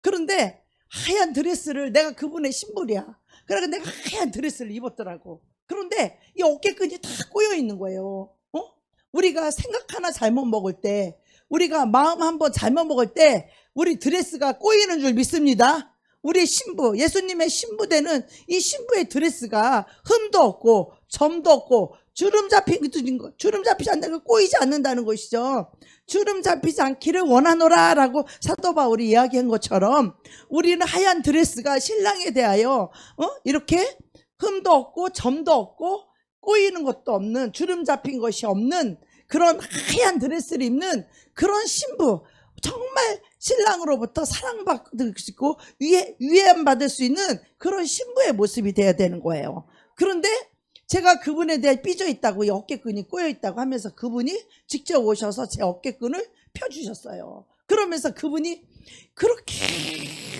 S1: 그런데 하얀 드레스를, 내가 그분의 신부야. 그래서 내가 하얀 드레스를 입었더라고. 그런데 이 어깨끈이 다 꼬여 있는 거예요. 우리가 생각 하나 잘못 먹을 때, 우리가 마음 한번 잘못 먹을 때 우리 드레스가 꼬이는 줄 믿습니다. 우리 신부, 예수님의 신부되는 이 신부의 드레스가 흠도 없고 점도 없고 주름 잡히지 않는, 꼬이지 않는다는 것이죠. 주름 잡히지 않기를 원하노라 라고 사도 바울이 이야기한 것처럼 우리는 하얀 드레스가 신랑에 대하여 이렇게 흠도 없고 점도 없고 꼬이는 것도 없는, 주름 잡힌 것이 없는 그런 하얀 드레스를 입는 그런 신부, 정말 신랑으로부터 사랑받을 수 있고 위안받을 수 있는 그런 신부의 모습이 돼야 되는 거예요. 그런데 제가 그분에 대해 삐져 있다고, 이 어깨끈이 꼬여 있다고 하면서 그분이 직접 오셔서 제 어깨끈을 펴주셨어요. 그러면서 그분이 그렇게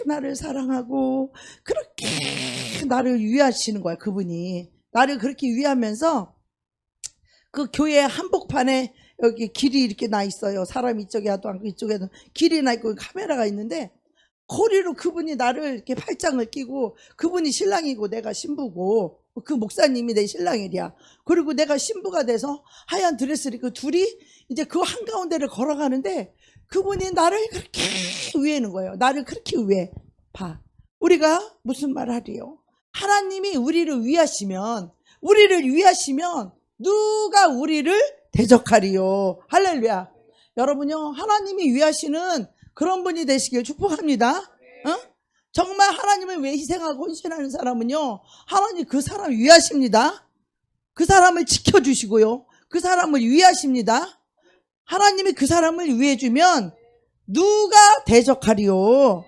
S1: 나를 사랑하고 그렇게 나를 위하시는 거예요. 그분이 나를 그렇게 위하면서 그 교회 한복판에 여기 길이 이렇게 나 있어요. 사람이 이쪽에 와도 않고 이쪽에도 길이 나 있고 카메라가 있는데, 거리로 그분이 나를 이렇게 팔짱을 끼고, 그분이 신랑이고 내가 신부고 그 목사님이 내 신랑이랴. 그리고 내가 신부가 돼서 하얀 드레스를 입고 둘이 이제 그 한가운데를 걸어가는데 그분이 나를 그렇게 위하는 거예요. 나를 그렇게 위해 봐. 우리가 무슨 말 하리요? 하나님이 우리를 위하시면 누가 우리를 대적하리요? 할렐루야. 여러분요, 하나님이 위하시는 그런 분이 되시길 축복합니다. 정말 하나님을 위해 희생하고 헌신하는 사람은요, 하나님 그 사람 위하십니다. 그 사람을 지켜주시고요, 그 사람을 위하십니다. 하나님이 그 사람을 위해주면 누가 대적하리요?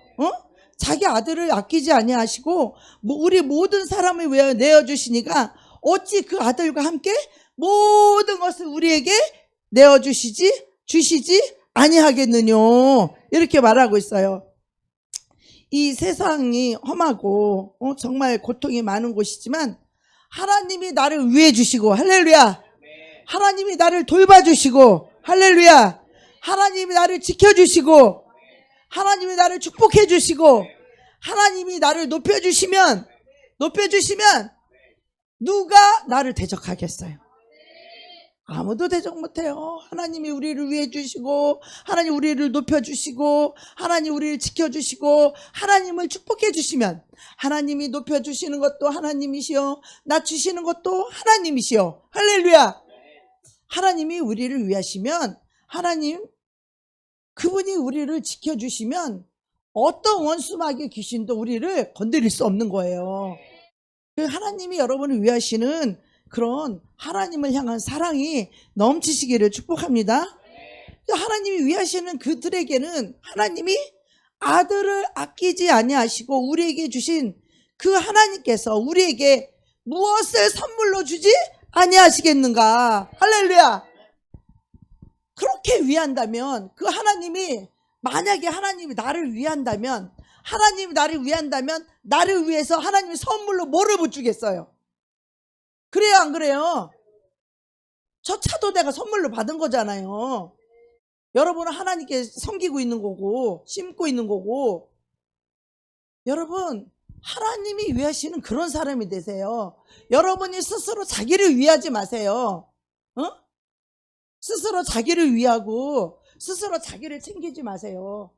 S1: 자기 아들을 아끼지 아니하시고 우리 모든 사람을 위하여 내어주시니까 어찌 그 아들과 함께 모든 것을 우리에게 주시지 아니하겠느뇨? 이렇게 말하고 있어요. 이 세상이 험하고 정말 고통이 많은 곳이지만 하나님이 나를 위해 주시고 할렐루야. 하나님이 나를 돌봐주시고 할렐루야. 하나님이 나를 지켜주시고 하나님이 나를 축복해 주시고 하나님이 나를 높여주시면 누가 나를 대적하겠어요? 아무도 대적 못해요. 하나님이 우리를 위해 주시고 하나님 우리를 높여주시고 하나님 우리를 지켜주시고 하나님을 축복해 주시면 하나님이 높여주시는 것도 하나님이시요 낮추시는 것도 하나님이시요 할렐루야. 하나님이 우리를 위하시면 하나님 그분이 우리를 지켜주시면 어떤 원수마귀의 귀신도 우리를 건드릴 수 없는 거예요. 하나님이 여러분을 위하시는 그런 하나님을 향한 사랑이 넘치시기를 축복합니다. 하나님이 위하시는 그들에게는 하나님이 아들을 아끼지 아니하시고 우리에게 주신 그 하나님께서 우리에게 무엇을 선물로 주지 아니하시겠는가. 할렐루야. 그렇게 위한다면 그 하나님이 만약에 하나님이 나를 위한다면 나를 위해서 하나님이 선물로 뭐를 못 주겠어요? 그래요 안 그래요? 저 차도 내가 선물로 받은 거잖아요. 여러분은 하나님께 섬기고 있는 거고 심고 있는 거고 여러분 하나님이 위하시는 그런 사람이 되세요. 여러분이 스스로 자기를 위하지 마세요. 스스로 자기를 위하고 스스로 자기를 챙기지 마세요.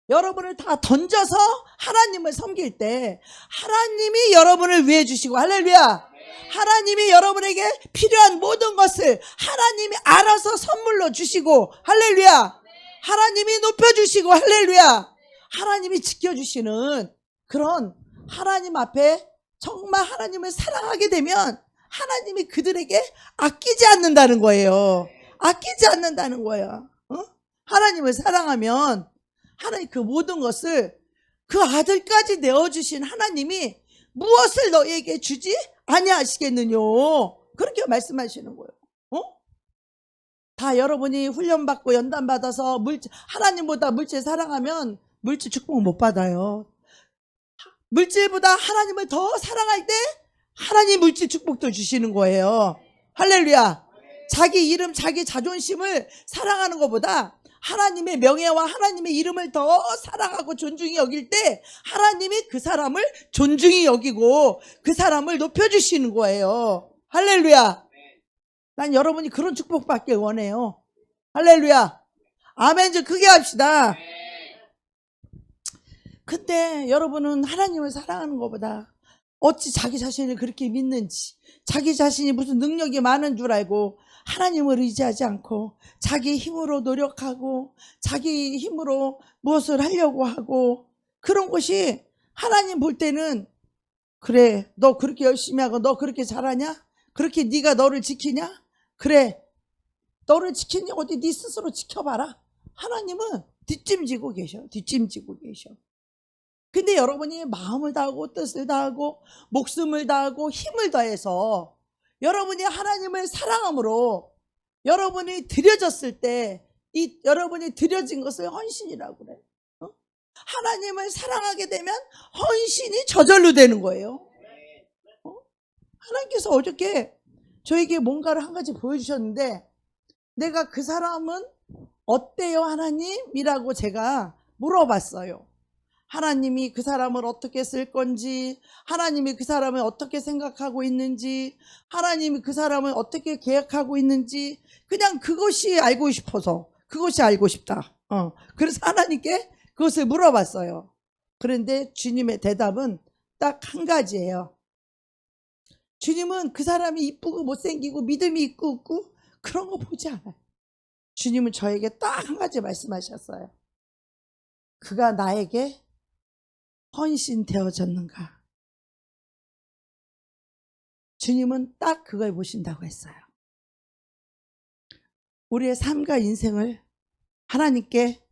S1: 여러분을 다 던져서 하나님을 섬길 때 하나님이 여러분을 위해 주시고 할렐루야. 하나님이 여러분에게 필요한 모든 것을 하나님이 알아서 선물로 주시고 할렐루야. 하나님이 높여주시고 할렐루야. 하나님이 지켜주시는 그런 하나님 앞에 정말 하나님을 사랑하게 되면 하나님이 그들에게 아끼지 않는다는 거예요. 아끼지 않는다는 거예요. 하나님을 사랑하면 하나님 그 모든 것을 그 아들까지 내어주신 하나님이 무엇을 너에게 주지 아니하시겠느냐 그렇게 말씀하시는 거예요. 다 여러분이 훈련받고 연단받아서 하나님보다 물질 사랑하면 물질 축복 못 받아요. 물질보다 하나님을 더 사랑할 때 하나님 물질 축복도 주시는 거예요. 할렐루야. 자기 이름 자기 자존심을 사랑하는 것보다 하나님의 명예와 하나님의 이름을 더 사랑하고 존중히 여길 때 하나님이 그 사람을 존중히 여기고 그 사람을 높여주시는 거예요. 할렐루야. 난 여러분이 그런 축복받길 원해요. 할렐루야. 아멘 좀 크게 합시다. 근데 여러분은 하나님을 사랑하는 것보다 어찌 자기 자신을 그렇게 믿는지 자기 자신이 무슨 능력이 많은 줄 알고 하나님을 의지하지 않고 자기 힘으로 노력하고 자기 힘으로 무엇을 하려고 하고 그런 것이 하나님 볼 때는 그래 너 그렇게 열심히 하고 너 그렇게 잘하냐? 그렇게 네가 너를 지키냐? 그래 너를 지키니 어디 네 스스로 지켜봐라. 하나님은 뒷짐지고 계셔. 근데 여러분이 마음을 다하고 뜻을 다하고 목숨을 다하고 힘을 다해서 여러분이 하나님을 사랑함으로 여러분이 드려졌을 때 이 여러분이 드려진 것을 헌신이라고 그래. 하나님을 사랑하게 되면 헌신이 저절로 되는 거예요. 하나님께서 어저께 저에게 뭔가를 한 가지 보여주셨는데 내가 그 사람은 어때요 하나님이라고 제가 물어봤어요. 하나님이 그 사람을 어떻게 쓸 건지, 하나님이 그 사람을 어떻게 생각하고 있는지, 하나님이 그 사람을 어떻게 계획하고 있는지, 그냥 그것이 알고 싶어서, 그것이 알고 싶다. 그래서 하나님께 그것을 물어봤어요. 그런데 주님의 대답은 딱 한 가지예요. 주님은 그 사람이 이쁘고 못생기고 믿음이 있고 없고 그런 거 보지 않아요. 주님은 저에게 딱 한 가지 말씀하셨어요. 그가 나에게 헌신되어졌는가. 주님은 딱 그걸 보신다고 했어요. 우리의 삶과 인생을 하나님께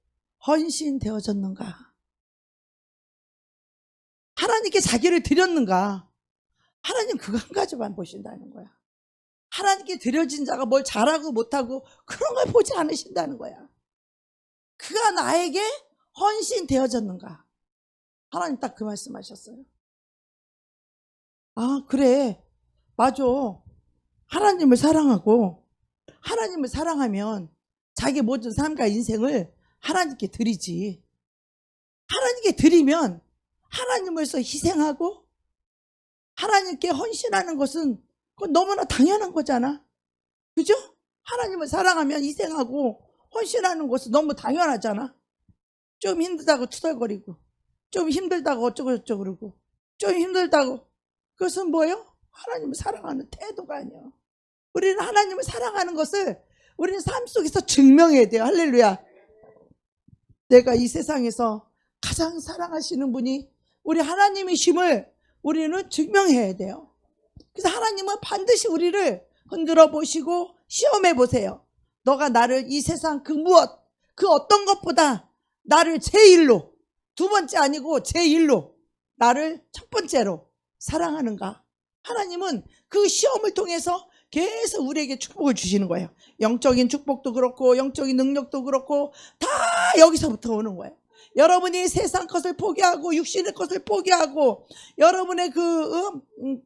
S1: 헌신되어졌는가. 하나님께 자기를 드렸는가. 하나님 그거 한 가지만 보신다는 거야. 하나님께 드려진 자가 뭘 잘하고 못하고 그런 걸 보지 않으신다는 거야. 그가 나에게 헌신되어졌는가. 하나님 딱 그 말씀하셨어요. 아, 그래. 맞아. 하나님을 사랑하고 하나님을 사랑하면 자기 모든 삶과 인생을 하나님께 드리지. 하나님께 드리면 하나님을서 희생하고 하나님께 헌신하는 것은 그건 너무나 당연한 거잖아. 그죠? 하나님을 사랑하면 희생하고 헌신하는 것은 너무 당연하잖아. 좀 힘들다고 투덜거리고 좀 힘들다고 어쩌고저쩌고 그러고 좀 힘들다고 그것은 뭐예요? 하나님을 사랑하는 태도가 아니야. 우리는 하나님을 사랑하는 것을 우리는 삶 속에서 증명해야 돼요. 할렐루야. 내가 이 세상에서 가장 사랑하시는 분이 우리 하나님이심을 우리는 증명해야 돼요. 그래서 하나님은 반드시 우리를 흔들어 보시고 시험해 보세요. 너가 나를 이 세상 그 무엇 그 어떤 것보다 나를 제1로 두 번째 아니고 제1로 나를 첫 번째로 사랑하는가. 하나님은 그 시험을 통해서 계속 우리에게 축복을 주시는 거예요. 영적인 축복도 그렇고 영적인 능력도 그렇고 다 여기서부터 오는 거예요. 여러분이 세상 것을 포기하고 육신의 것을 포기하고 여러분의 그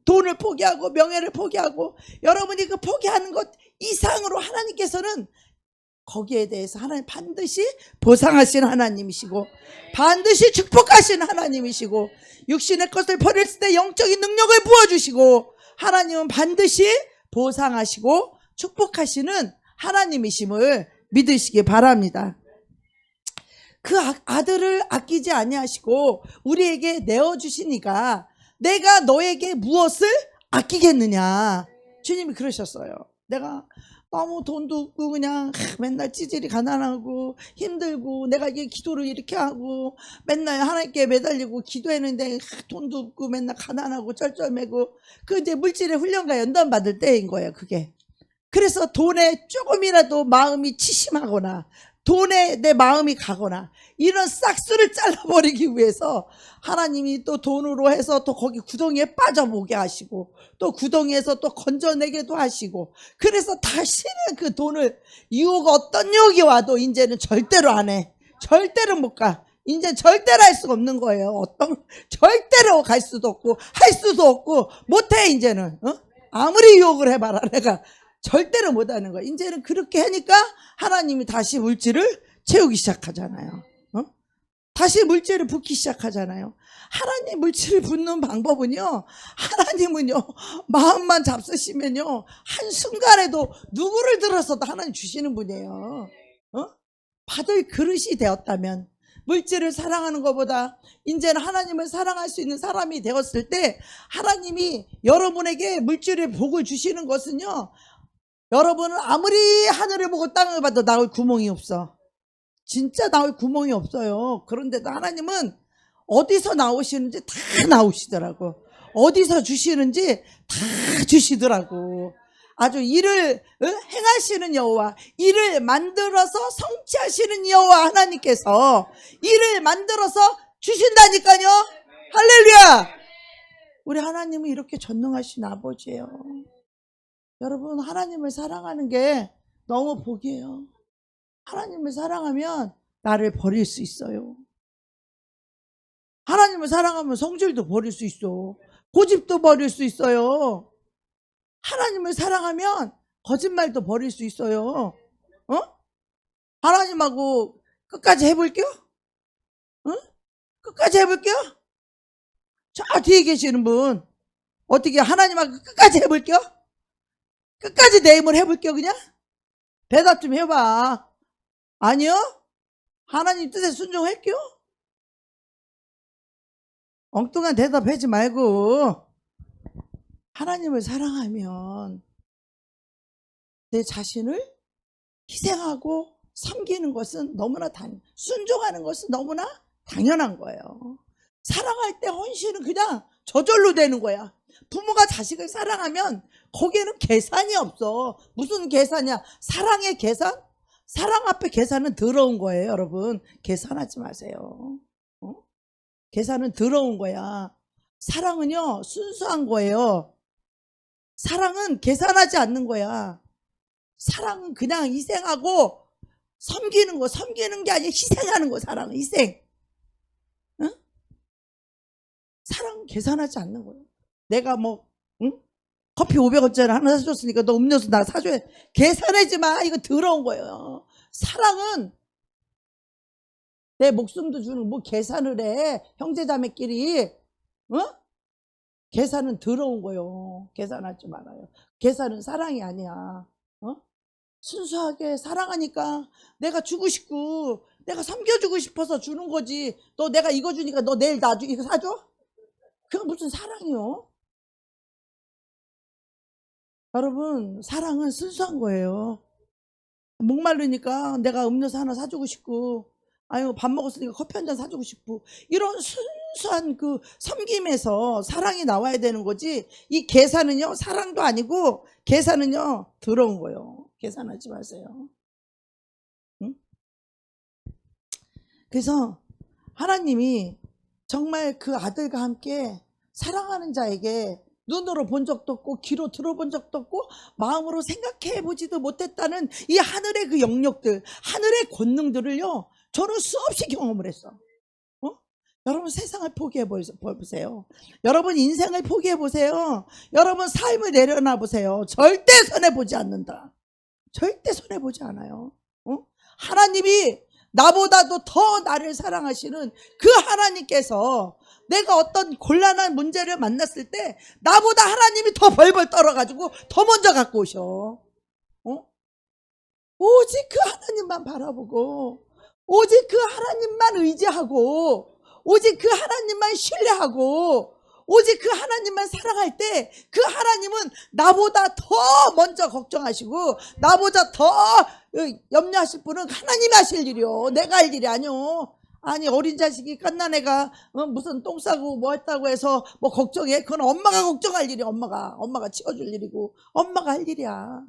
S1: 돈을 포기하고 명예를 포기하고 여러분이 그 포기하는 것 이상으로 하나님께서는 거기에 대해서 하나님 반드시 보상하신 하나님이시고 반드시 축복하신 하나님이시고 육신의 것을 버렸을 때 영적인 능력을 부어주시고 하나님은 반드시 보상하시고 축복하시는 하나님이심을 믿으시기 바랍니다. 그 아들을 아끼지 아니하시고 우리에게 내어주시니까 내가 너에게 무엇을 아끼겠느냐. 주님이 그러셨어요. 내가 너무 돈도 없고 그냥 맨날 찌질이 가난하고 힘들고 내가 이게 기도를 이렇게 하고 맨날 하나님께 매달리고 기도했는데 돈도 없고 맨날 가난하고 쩔쩔매고 그 이제 물질의 훈련과 연단 받을 때인 거예요. 그게. 그래서 돈에 조금이라도 마음이 치심하거나 돈에 내 마음이 가거나 이런 싹수를 잘라버리기 위해서 하나님이 또 돈으로 해서 또 거기 구덩이에 빠져보게 하시고 또 구덩이에서 또 건져내게도 하시고 그래서 다시는 그 돈을 유혹 어떤 유혹이 와도 이제는 절대로 안 해. 절대로 못 가. 이제 절대로 할 수가 없는 거예요. 어떤 절대로 갈 수도 없고 할 수도 없고 못해 이제는. 아무리 유혹을 해봐라 내가 절대로 못하는 거야. 이제는 그렇게 하니까 하나님이 다시 물질을 채우기 시작하잖아요. 다시 물질을 붓기 시작하잖아요. 하나님 물질을 붓는 방법은요. 하나님은요. 마음만 잡수시면요. 한순간에도 누구를 들어서도 하나님 주시는 분이에요. 받을 그릇이 되었다면 물질을 사랑하는 것보다 이제는 하나님을 사랑할 수 있는 사람이 되었을 때 하나님이 여러분에게 물질의 복을 주시는 것은요. 여러분은 아무리 하늘을 보고 땅을 봐도 나올 구멍이 없어. 진짜 나올 구멍이 없어요. 그런데도 하나님은 어디서 나오시는지 다 나오시더라고. 어디서 주시는지 다 주시더라고. 아주 일을 행하시는 여호와, 일을 만들어서 성취하시는 여호와 하나님께서 일을 만들어서 주신다니까요. 할렐루야. 우리 하나님은 이렇게 전능하신 아버지예요. 여러분 하나님을 사랑하는 게 너무 복이에요. 하나님을 사랑하면 나를 버릴 수 있어요. 하나님을 사랑하면 성질도 버릴 수 있어. 고집도 버릴 수 있어요. 하나님을 사랑하면 거짓말도 버릴 수 있어요. 하나님하고 끝까지 해볼게요. 끝까지 해볼게요. 저 뒤에 계시는 분 어떻게 하나님하고 끝까지 해볼게요. 끝까지 내 힘을 해볼게요. 그냥 대답 좀 해봐. 아니요. 하나님 뜻에 순종할게요. 엉뚱한 대답하지 말고 하나님을 사랑하면 내 자신을 희생하고 섬기는 것은 너무나 순종하는 것은 너무나 당연한 거예요. 사랑할 때 헌신은 그냥 저절로 되는 거야. 부모가 자식을 사랑하면 거기에는 계산이 없어. 무슨 계산이야? 사랑의 계산? 사랑 앞에 계산은 더러운 거예요. 여러분 계산하지 마세요. 계산은 더러운 거야. 사랑은요 순수한 거예요. 사랑은 계산하지 않는 거야. 사랑은 그냥 희생하고 섬기는 거. 섬기는 게 아니라 희생하는 거. 사랑은 희생. 사랑 계산하지 않는 거예요. 내가 뭐 응? 커피 500원짜리 하나 사줬으니까 너 음료수 나 사줘야 계산하지 마. 이거 더러운 거예요. 사랑은 내 목숨도 주는 뭐 계산을 해. 형제자매끼리 계산은 더러운 거예요. 계산하지 말아요. 계산은 사랑이 아니야. 순수하게 사랑하니까 내가 주고 싶고 내가 섬겨주고 싶어서 주는 거지. 너 내가 이거 주니까 너 내일 나 이거 사줘? 그건 무슨 사랑이요? 여러분, 사랑은 순수한 거예요. 목마르니까 내가 음료수 하나 사주고 싶고, 아유 밥 먹었으니까 커피 한 잔 사주고 싶고, 이런 순수한 그 섬김에서 사랑이 나와야 되는 거지. 이 계산은요, 사랑도 아니고 계산은요 더러운 거예요. 계산하지 마세요. 응? 그래서 하나님이 정말 그 아들과 함께 사랑하는 자에게 눈으로 본 적도 없고 귀로 들어본 적도 없고 마음으로 생각해 보지도 못했다는 이 하늘의 그 영역들, 하늘의 권능들을요 저는 수없이 경험을 했어. 여러분 세상을 포기해 보세요. 여러분 인생을 포기해 보세요. 여러분 삶을 내려놔 보세요. 절대 손해보지 않는다. 절대 손해보지 않아요. 하나님이 나보다도 더 나를 사랑하시는 그 하나님께서 내가 어떤 곤란한 문제를 만났을 때 나보다 하나님이 더 벌벌 떨어가지고 더 먼저 갖고 오셔. 오직 그 하나님만 바라보고 오직 그 하나님만 의지하고 오직 그 하나님만 신뢰하고 오직 그 하나님만 사랑할 때 그 하나님은 나보다 더 먼저 걱정하시고 나보다 더 염려하실 분은 하나님이 하실 일이요. 내가 할 일이 아니요. 아니 어린 자식이 갓난 애가 무슨 똥 싸고 뭐 했다고 해서 뭐 걱정해? 그건 엄마가 걱정할 일이야. 엄마가 치워줄 일이고 엄마가 할 일이야.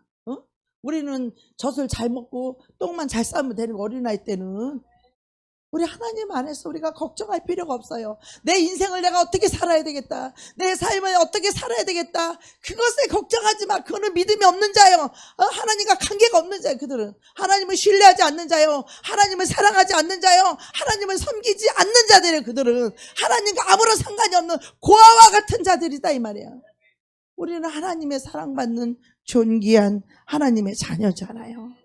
S1: 우리는 젖을 잘 먹고 똥만 잘 싸면 되는 어린아이 때는 우리 하나님 안에서 우리가 걱정할 필요가 없어요. 내 인생을 내가 어떻게 살아야 되겠다. 내 삶을 어떻게 살아야 되겠다. 그것을 걱정하지 마. 그거는 믿음이 없는 자요. 하나님과 관계가 없는 자요. 그들은 하나님을 신뢰하지 않는 자요. 하나님을 사랑하지 않는 자요. 하나님을 섬기지 않는 자들이에요. 그들은 하나님과 아무런 상관이 없는 고아와 같은 자들이다 이 말이야. 우리는 하나님의 사랑받는 존귀한 하나님의 자녀잖아요.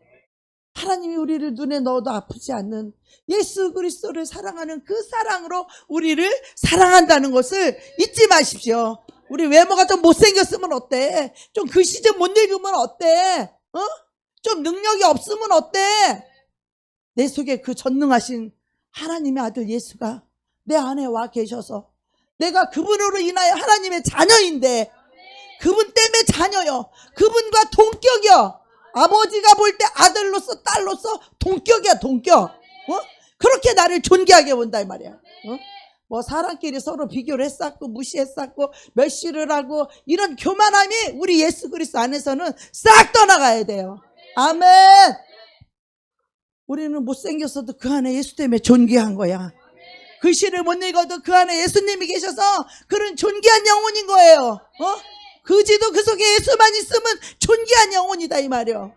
S1: 하나님이 우리를 눈에 넣어도 아프지 않는 예수 그리스도를 사랑하는 그 사랑으로 우리를 사랑한다는 것을 잊지 마십시오. 우리 외모가 좀 못생겼으면 어때? 좀 글씨 좀 못 읽으면 어때? 좀 능력이 없으면 어때? 내 속에 그 전능하신 하나님의 아들 예수가 내 안에 와 계셔서 내가 그분으로 인하여 하나님의 자녀인데 그분 때문에 자녀요. 그분과 동격이요. 아버지가 볼 때 아들로서 딸로서 동격이야. 동격. 그렇게 나를 존귀하게 본다 이 말이야. 뭐 사람끼리 서로 비교를 했었고 무시했었고 멸시를 하고 이런 교만함이 우리 예수 그리스도 안에서는 싹 떠나가야 돼요. 아멘. 우리는 못생겼어도 그 안에 예수 때문에 존귀한 거야. 글씨를 못 읽어도 그 안에 예수님이 계셔서 그런 존귀한 영혼인 거예요. 그지도 그 속에 예수만 있으면 존귀한 영혼이다 이 말이요.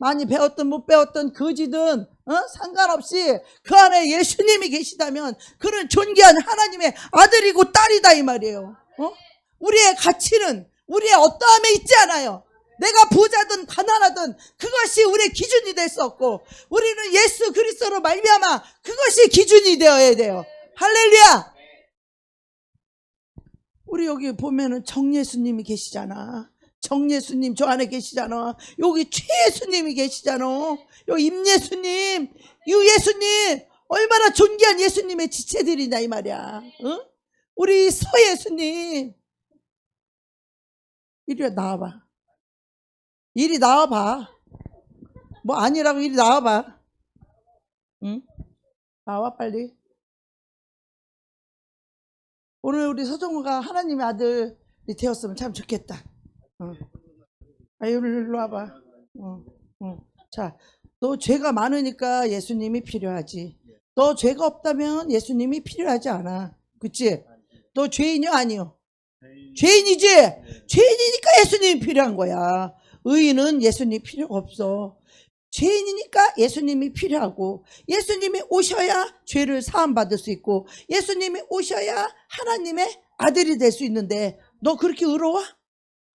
S1: 많이 배웠든 못 배웠든 그지든 상관없이 그 안에 예수님이 계시다면 그는 존귀한 하나님의 아들이고 딸이다 이 말이에요. 우리의 가치는 우리의 어떠함에 있지 않아요. 내가 부자든 가난하든 그것이 우리의 기준이 될 수 없고 우리는 예수 그리스도로 말미암아 그것이 기준이 되어야 돼요. 할렐루야. 우리 여기 보면은 정예수님이 계시잖아. 정예수님 저 안에 계시잖아. 여기 최예수님이 계시잖아. 여기 임예수님, 유예수님, 얼마나 존귀한 예수님의 지체들이냐 이 말이야. 우리 서예수님 이리 나와봐. 이리 나와봐. 뭐 아니라고 이리 나와봐. 응? 나와 빨리. 오늘 우리 서정우가 하나님의 아들이 되었으면 참 좋겠다. 일로 와봐. 자, 너 죄가 많으니까 예수님이 필요하지. 너 죄가 없다면 예수님이 필요하지 않아. 그치? 너 죄인이요? 아니요? 죄인이지? 죄인이니까 예수님이 필요한 거야. 의인은 예수님 필요가 없어. 죄인이니까 예수님이 필요하고, 예수님이 오셔야 죄를 사함받을 수 있고, 예수님이 오셔야 하나님의 아들이 될 수 있는데, 너 그렇게 의로워?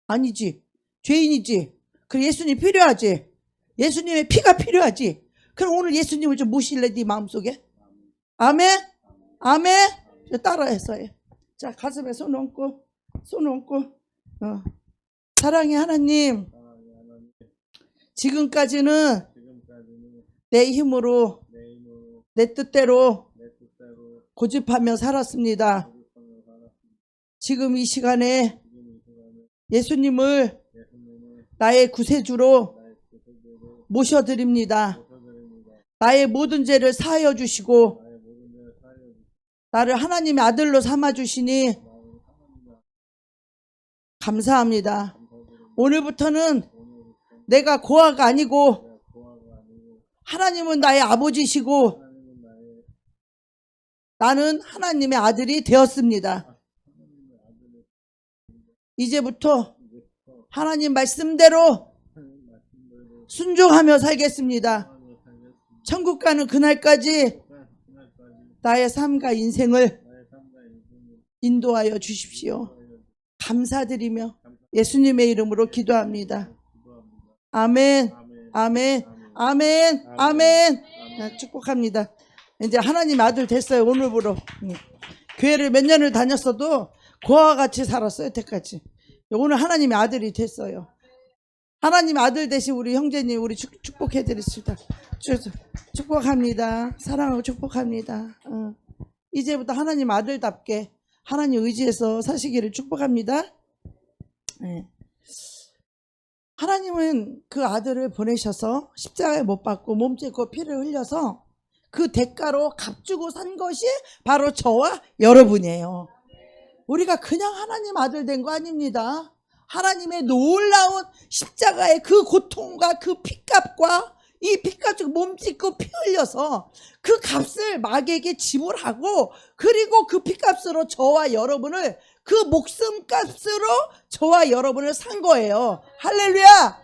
S1: 아니지. 죄인이지. 그럼 예수님 필요하지. 예수님의 피가 필요하지. 그럼 오늘 예수님을 좀 모실래? 네 마음속에. 아멘. 아멘. 따라해서 해. 자, 가슴에 손 얹고 사랑의 하나님, 지금까지는 내 힘으로 내 뜻대로 고집하며 살았습니다. 지금 이 시간에 예수님을 나의 구세주로 모셔드립니다. 나의 모든 죄를 사하여 주시고 나를 하나님의 아들로 삼아주시니 감사합니다. 오늘부터는 내가 고아가 아니고 하나님은 나의 아버지시고 나는 하나님의 아들이 되었습니다. 이제부터 하나님 말씀대로 순종하며 살겠습니다. 천국 가는 그날까지 나의 삶과 인생을 인도하여 주십시오. 감사드리며 예수님의 이름으로 기도합니다. 아멘, 아멘, 아멘, 아멘. 축복합니다. 이제 하나님 아들 됐어요. 오늘부로. 교회를 몇 년을 다녔어도 고아와 같이 살았어요. 여태까지. 오늘 하나님의 아들이 됐어요. 하나님의 아들 되신 우리 형제님, 우리 축복해드리십시다. 축복합니다. 사랑하고 축복합니다. 이제부터 하나님 아들답게 하나님 의지해서 사시기를 축복합니다. 네. 하나님은 그 아들을 보내셔서 십자가에 못 박고 몸짓고 피를 흘려서 그 대가로 값주고 산 것이 바로 저와 여러분이에요. 우리가 그냥 하나님 아들 된 거 아닙니다. 하나님의 놀라운 십자가의 그 고통과 그 피값과 이 피값 주고 몸짓고 피 흘려서 그 값을 마귀에게 지불하고, 그리고 그 피값으로 저와 여러분을, 그 목숨값으로 저와 여러분을 산 거예요. 할렐루야.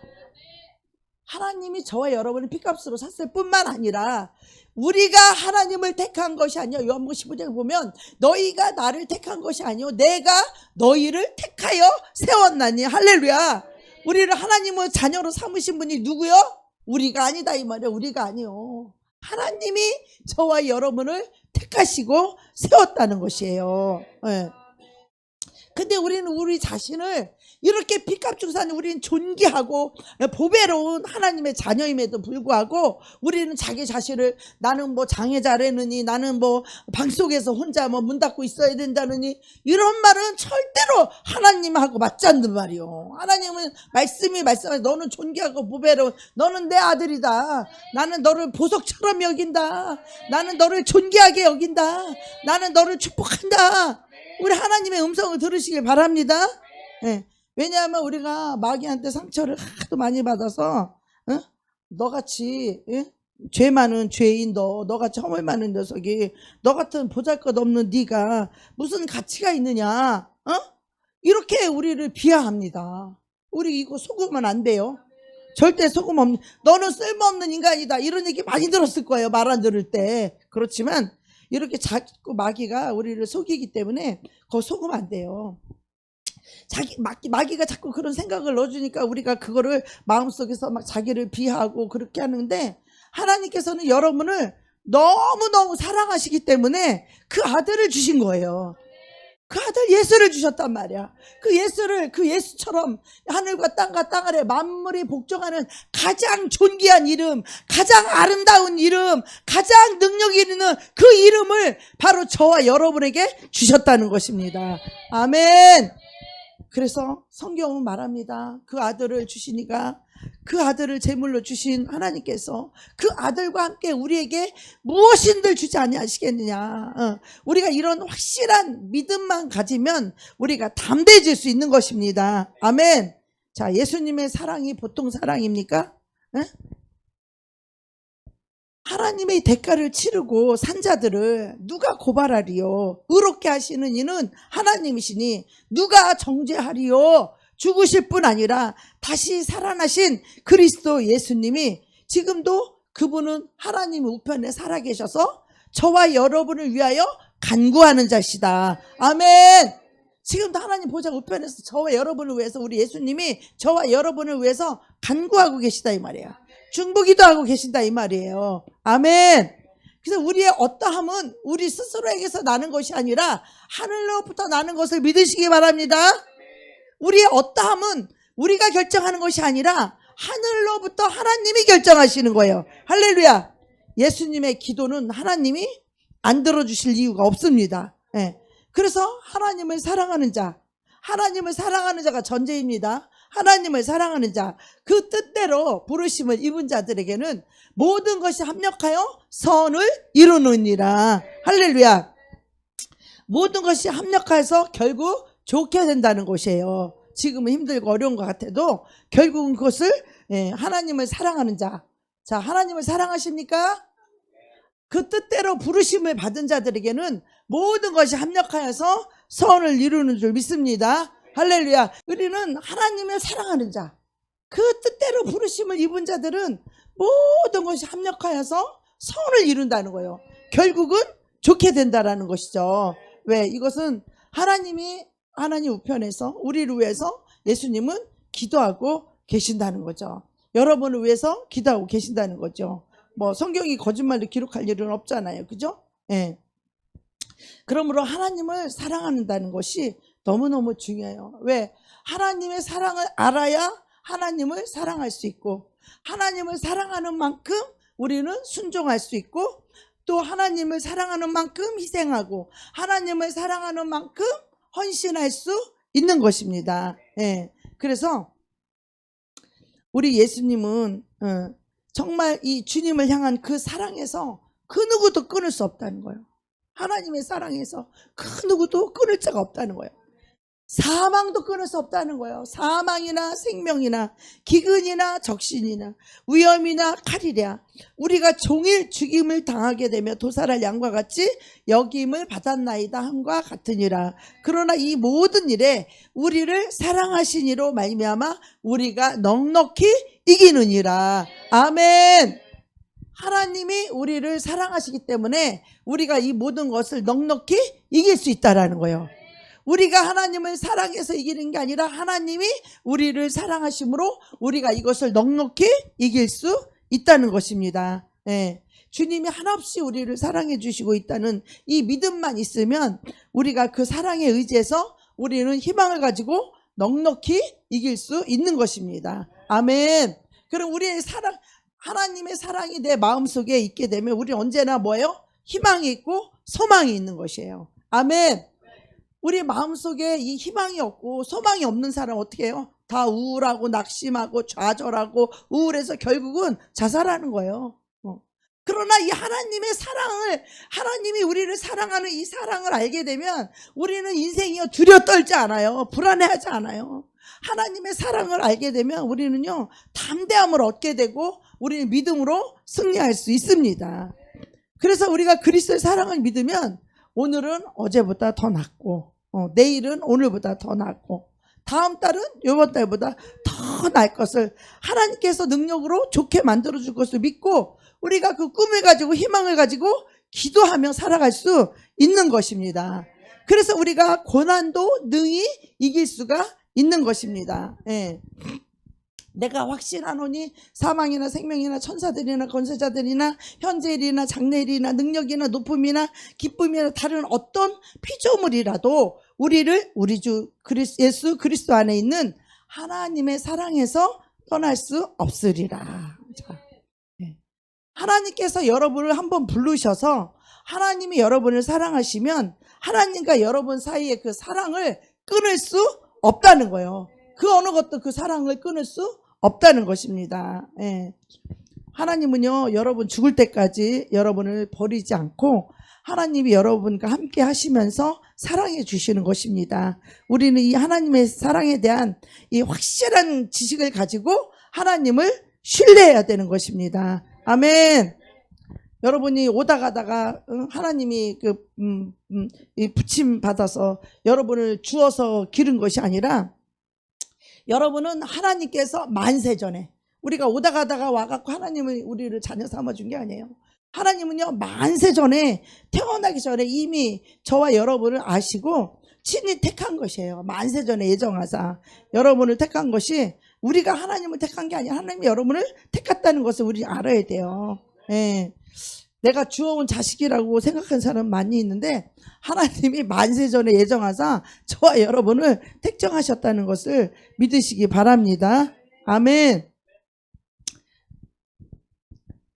S1: 하나님이 저와 여러분을 피값으로 샀을 뿐만 아니라 우리가 하나님을 택한 것이 아니요, 요한복음 15장에 보면 너희가 나를 택한 것이 아니요 내가 너희를 택하여 세웠나니. 할렐루야. 우리를 하나님의 자녀로 삼으신 분이 누구요? 우리가 아니다 이 말이야. 우리가 아니요, 하나님이 저와 여러분을 택하시고 세웠다는 것이에요. 네. 근데 우리는 우리 자신을 이렇게 피값 주고 사는, 우리는 존귀하고 보배로운 하나님의 자녀임에도 불구하고 우리는 자기 자신을 나는 뭐 장애자라느니, 나는 뭐 방속에서 혼자 뭐 문 닫고 있어야 된다느니, 이런 말은 절대로 하나님하고 맞지 않는 말이요. 하나님은 말씀하셔. 너는 존귀하고 보배로운, 너는 내 아들이다. 나는 너를 보석처럼 여긴다. 나는 너를 존귀하게 여긴다. 나는 너를 축복한다. 우리 하나님의 음성을 들으시길 바랍니다. 네. 왜냐하면 우리가 마귀한테 상처를 하도 많이 받아서 너같이 죄 많은 죄인, 너같이 허물 많은 녀석이, 너 같은 보잘것없는 네가 무슨 가치가 있느냐, 이렇게 우리를 비하합니다. 우리 이거 속으면 안 돼요. 절대 속음 없는, 너는 쓸모없는 인간이다, 이런 얘기 많이 들었을 거예요, 말 안 들을 때. 그렇지만 이렇게 자꾸 마귀가 우리를 속이기 때문에 그거 속으면 안 돼요. 마귀가 자꾸 그런 생각을 넣어주니까 우리가 그거를 마음속에서 막 자기를 비하하고 그렇게 하는데, 하나님께서는 여러분을 너무너무 사랑하시기 때문에 그 아들을 주신 거예요. 그 아들 예수를 주셨단 말이야. 그 예수처럼 하늘과 땅과 땅 아래 만물이 복종하는 가장 존귀한 이름, 가장 아름다운 이름, 가장 능력 있는 그 이름을 바로 저와 여러분에게 주셨다는 것입니다. 아멘. 그래서 성경은 말합니다. 그 아들을 주시니까, 그 아들을 제물로 주신 하나님께서 그 아들과 함께 우리에게 무엇인들 주지 아니하시겠느냐. 우리가 이런 확실한 믿음만 가지면 우리가 담대해질 수 있는 것입니다. 아멘. 자, 예수님의 사랑이 보통 사랑입니까? 하나님의 대가를 치르고 산 자들을 누가 고발하리요? 의롭게 하시는 이는 하나님이시니 누가 정죄하리요? 죽으실 뿐 아니라 다시 살아나신 그리스도 예수님이 지금도 그분은 하나님 우편에 살아계셔서 저와 여러분을 위하여 간구하는 자시다. 아멘. 지금도 하나님 보좌 우편에서 저와 여러분을 위해서 우리 예수님이 저와 여러분을 위해서 간구하고 계시다 이 말이에요. 중보기도 하고 계신다 이 말이에요. 아멘. 그래서 우리의 어떠함은 우리 스스로에게서 나는 것이 아니라 하늘로부터 나는 것을 믿으시기 바랍니다. 우리의 어떠함은 우리가 결정하는 것이 아니라 하늘로부터 하나님이 결정하시는 거예요. 할렐루야. 예수님의 기도는 하나님이 안 들어주실 이유가 없습니다. 예. 그래서 하나님을 사랑하는 자가 전제입니다. 하나님을 사랑하는 자, 그 뜻대로 부르심을 입은 자들에게는 모든 것이 합력하여 선을 이루느니라. 할렐루야. 모든 것이 합력해서 결국 좋게 된다는 것이에요. 지금은 힘들고 어려운 것 같아도 결국은 그것을 하나님을 사랑하는 자. 자, 하나님을 사랑하십니까? 그 뜻대로 부르심을 받은 자들에게는 모든 것이 합력하여서 선을 이루는 줄 믿습니다. 할렐루야. 우리는 하나님을 사랑하는 자, 그 뜻대로 부르심을 입은 자들은 모든 것이 합력하여서 선을 이룬다는 거예요. 결국은 좋게 된다라는 것이죠. 왜? 이것은 하나님 우편에서 우리를 위해서 예수님은 기도하고 계신다는 거죠. 여러분을 위해서 기도하고 계신다는 거죠. 뭐 성경이 거짓말로 기록할 일은 없잖아요. 그죠? 예. 그러므로 하나님을 사랑한다는 것이 너무너무 중요해요. 왜? 하나님의 사랑을 알아야 하나님을 사랑할 수 있고, 하나님을 사랑하는 만큼 우리는 순종할 수 있고, 또 하나님을 사랑하는 만큼 희생하고, 하나님을 사랑하는 만큼 헌신할 수 있는 것입니다. 예. 그래서 우리 예수님은 정말 이 주님을 향한 그 사랑에서 그 누구도 끊을 수 없다는 거예요. 하나님의 사랑에서 그 누구도 끊을 자가 없다는 거예요. 사망도 끊을 수 없다는 거예요. 사망이나 생명이나 기근이나 적신이나 위험이나 칼이랴 우리가 종일 죽임을 당하게 되며 도살할 양과 같이 여김을 받았나이다 함과 같으니라. 그러나 이 모든 일에 우리를 사랑하신 이로 말미암아 우리가 넉넉히 이기느니라. 아멘. 하나님이 우리를 사랑하시기 때문에 우리가 이 모든 것을 넉넉히 이길 수 있다라는 거예요. 우리가 하나님을 사랑해서 이기는 게 아니라 하나님이 우리를 사랑하심으로 우리가 이것을 넉넉히 이길 수 있다는 것입니다. 예. 주님이 한없이 우리를 사랑해 주시고 있다는 이 믿음만 있으면 우리가 그 사랑에 의지해서 우리는 희망을 가지고 넉넉히 이길 수 있는 것입니다. 아멘. 그럼 우리의 사랑, 하나님의 사랑이 내 마음속에 있게 되면 우리 언제나 뭐예요? 희망이 있고 소망이 있는 것이에요. 아멘. 우리 마음속에 이 희망이 없고 소망이 없는 사람 어떻게 해요? 다 우울하고 낙심하고 좌절하고 우울해서 결국은 자살하는 거예요. 그러나 이 하나님의 사랑을, 하나님이 우리를 사랑하는 이 사랑을 알게 되면 우리는 인생이요 두려 떨지 않아요. 불안해하지 않아요. 하나님의 사랑을 알게 되면 우리는요 담대함을 얻게 되고 우리는 믿음으로 승리할 수 있습니다. 그래서 우리가 그리스도의 사랑을 믿으면 오늘은 어제보다 더 낫고 내일은 오늘보다 더 낫고 다음 달은 이번 달보다 더 나을 것을 하나님께서 능력으로 좋게 만들어줄 것을 믿고 우리가 그 꿈을 가지고 희망을 가지고 기도하며 살아갈 수 있는 것입니다. 그래서 우리가 고난도 능히 이길 수가 있는 것입니다. 예. 내가 확신하노니 사망이나 생명이나 천사들이나 권세자들이나 현재일이나 장래일이나 능력이나 높음이나 기쁨이나 다른 어떤 피조물이라도 우리를 우리 주 예수 그리스도 안에 있는 하나님의 사랑에서 떠날 수 없으리라. 자, 네. 하나님께서 여러분을 한번 부르셔서 하나님이 여러분을 사랑하시면 하나님과 여러분 사이의 그 사랑을 끊을 수 없다는 거예요. 그 어느 것도 그 사랑을 끊을 수 없다는 것입니다. 예. 하나님은요 여러분 죽을 때까지 여러분을 버리지 않고 하나님이 여러분과 함께 하시면서 사랑해 주시는 것입니다. 우리는 이 하나님의 사랑에 대한 이 확실한 지식을 가지고 하나님을 신뢰해야 되는 것입니다. 아멘. 여러분이 오다 가다가 하나님이 이 부침 받아서 여러분을 주어서 기른 것이 아니라 여러분은 하나님께서 만세전에 우리가 오다 가다가 와갖고 하나님은 우리를 자녀 삼아준 게 아니에요. 하나님은요, 만세 전에, 태어나기 전에 이미 저와 여러분을 아시고 친히 택한 것이에요. 만세 전에 예정하사 여러분을 택한 것이, 우리가 하나님을 택한 게 아니라 하나님이 여러분을 택했다는 것을 우리 알아야 돼요. 예. 내가 주워온 자식이라고 생각하는 사람 많이 있는데, 하나님이 만세 전에 예정하사 저와 여러분을 택정하셨다는 것을 믿으시기 바랍니다. 아멘.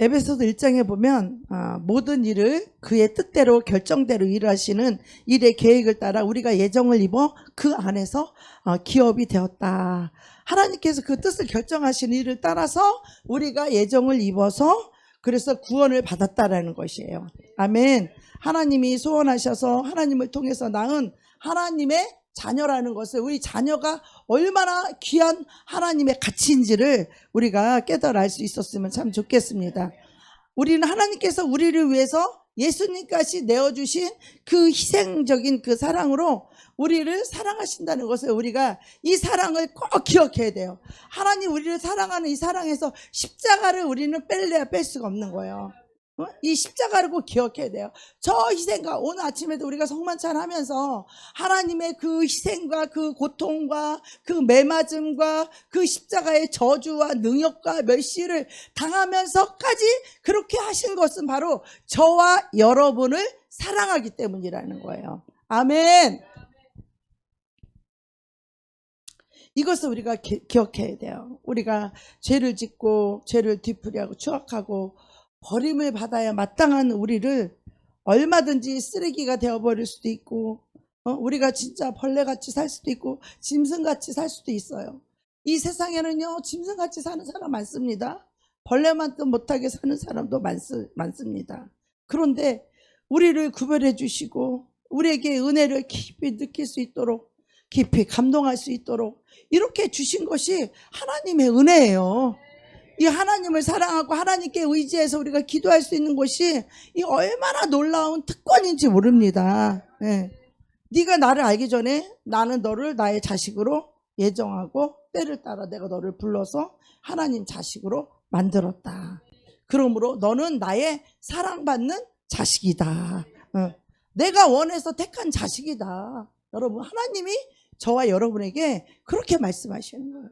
S1: 에베소서 1장에 보면 모든 일을 그의 뜻대로 결정대로 일하시는 일의 계획을 따라 우리가 예정을 입어 그 안에서 기업이 되었다. 하나님께서 그 뜻을 결정하신 일을 따라서 우리가 예정을 입어서 그래서 구원을 받았다라는 것이에요. 아멘. 하나님이 소원하셔서 하나님을 통해서 낳은 하나님의 자녀라는 것을, 우리 자녀가 얼마나 귀한 하나님의 가치인지를 우리가 깨달아 알 수 있었으면 참 좋겠습니다. 우리는 하나님께서 우리를 위해서 예수님까지 내어주신 그 희생적인 그 사랑으로 우리를 사랑하신다는 것을, 우리가 이 사랑을 꼭 기억해야 돼요. 하나님 우리를 사랑하는 이 사랑에서 십자가를 우리는 뺄래야 뺄 수가 없는 거예요. 이 십자가를 꼭 기억해야 돼요. 저 희생과, 오늘 아침에도 우리가 성만찬 하면서 하나님의 그 희생과 그 고통과 그 매맞음과 그 십자가의 저주와 능욕과 멸시를 당하면서까지 그렇게 하신 것은 바로 저와 여러분을 사랑하기 때문이라는 거예요. 아멘. 이것을 우리가 기억해야 돼요. 우리가 죄를 짓고 죄를 뒤풀이하고 추악하고 버림을 받아야 마땅한 우리를 얼마든지 쓰레기가 되어버릴 수도 있고, 우리가 진짜 벌레같이 살 수도 있고 짐승같이 살 수도 있어요. 이 세상에는요, 짐승같이 사는 사람 많습니다. 벌레만도 못하게 사는 사람도 많습니다. 그런데 우리를 구별해 주시고 우리에게 은혜를 깊이 느낄 수 있도록, 깊이 감동할 수 있도록 이렇게 주신 것이 하나님의 은혜예요. 이 하나님을 사랑하고 하나님께 의지해서 우리가 기도할 수 있는 것이 이 얼마나 놀라운 특권인지 모릅니다. 네. 네가 나를 알기 전에 나는 너를 나의 자식으로 예정하고 때를 따라 내가 너를 불러서 하나님 자식으로 만들었다. 그러므로 너는 나의 사랑받는 자식이다. 내가 원해서 택한 자식이다. 여러분, 하나님이 저와 여러분에게 그렇게 말씀하시는 거예요.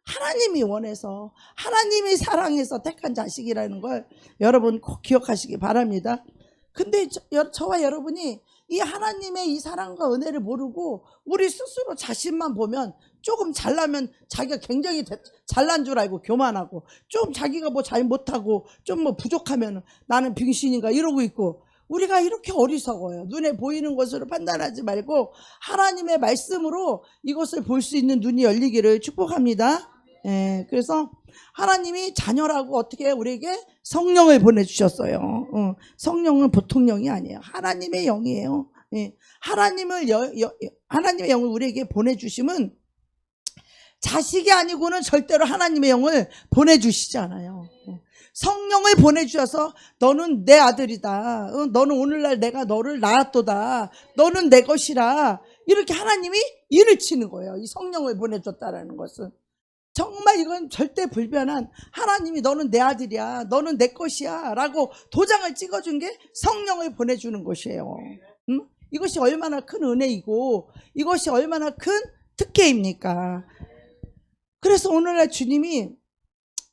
S1: 하나님이 원해서, 하나님이 사랑해서 택한 자식이라는 걸 여러분 꼭 기억하시기 바랍니다. 근데 저와 여러분이 이 하나님의 이 사랑과 은혜를 모르고 우리 스스로 자신만 보면, 조금 잘나면 자기가 굉장히 잘난 줄 알고 교만하고, 좀 자기가 뭐 잘 못하고 좀 뭐 부족하면 나는 빙신인가 이러고 있고, 우리가 이렇게 어리석어요. 눈에 보이는 것으로 판단하지 말고 하나님의 말씀으로 이것을 볼 수 있는 눈이 열리기를 축복합니다. 예, 그래서 하나님이 자녀라고 어떻게 우리에게 성령을 보내주셨어요. 성령은 보통 영이 아니에요. 하나님의 영이에요. 예, 하나님의 영을 우리에게 보내주심은 자식이 아니고는 절대로 하나님의 영을 보내주시지 않아요. 성령을 보내주셔서 너는 내 아들이다. 너는 오늘날 내가 너를 낳았도다. 너는 내 것이라. 이렇게 하나님이 일을 치는 거예요. 이 성령을 보내줬다라는 것은. 정말 이건 절대 불변한, 하나님이 너는 내 아들이야, 너는 내 것이야 라고 도장을 찍어준 게 성령을 보내주는 것이에요. 이것이 얼마나 큰 은혜이고 이것이 얼마나 큰 특혜입니까? 그래서 오늘날 주님이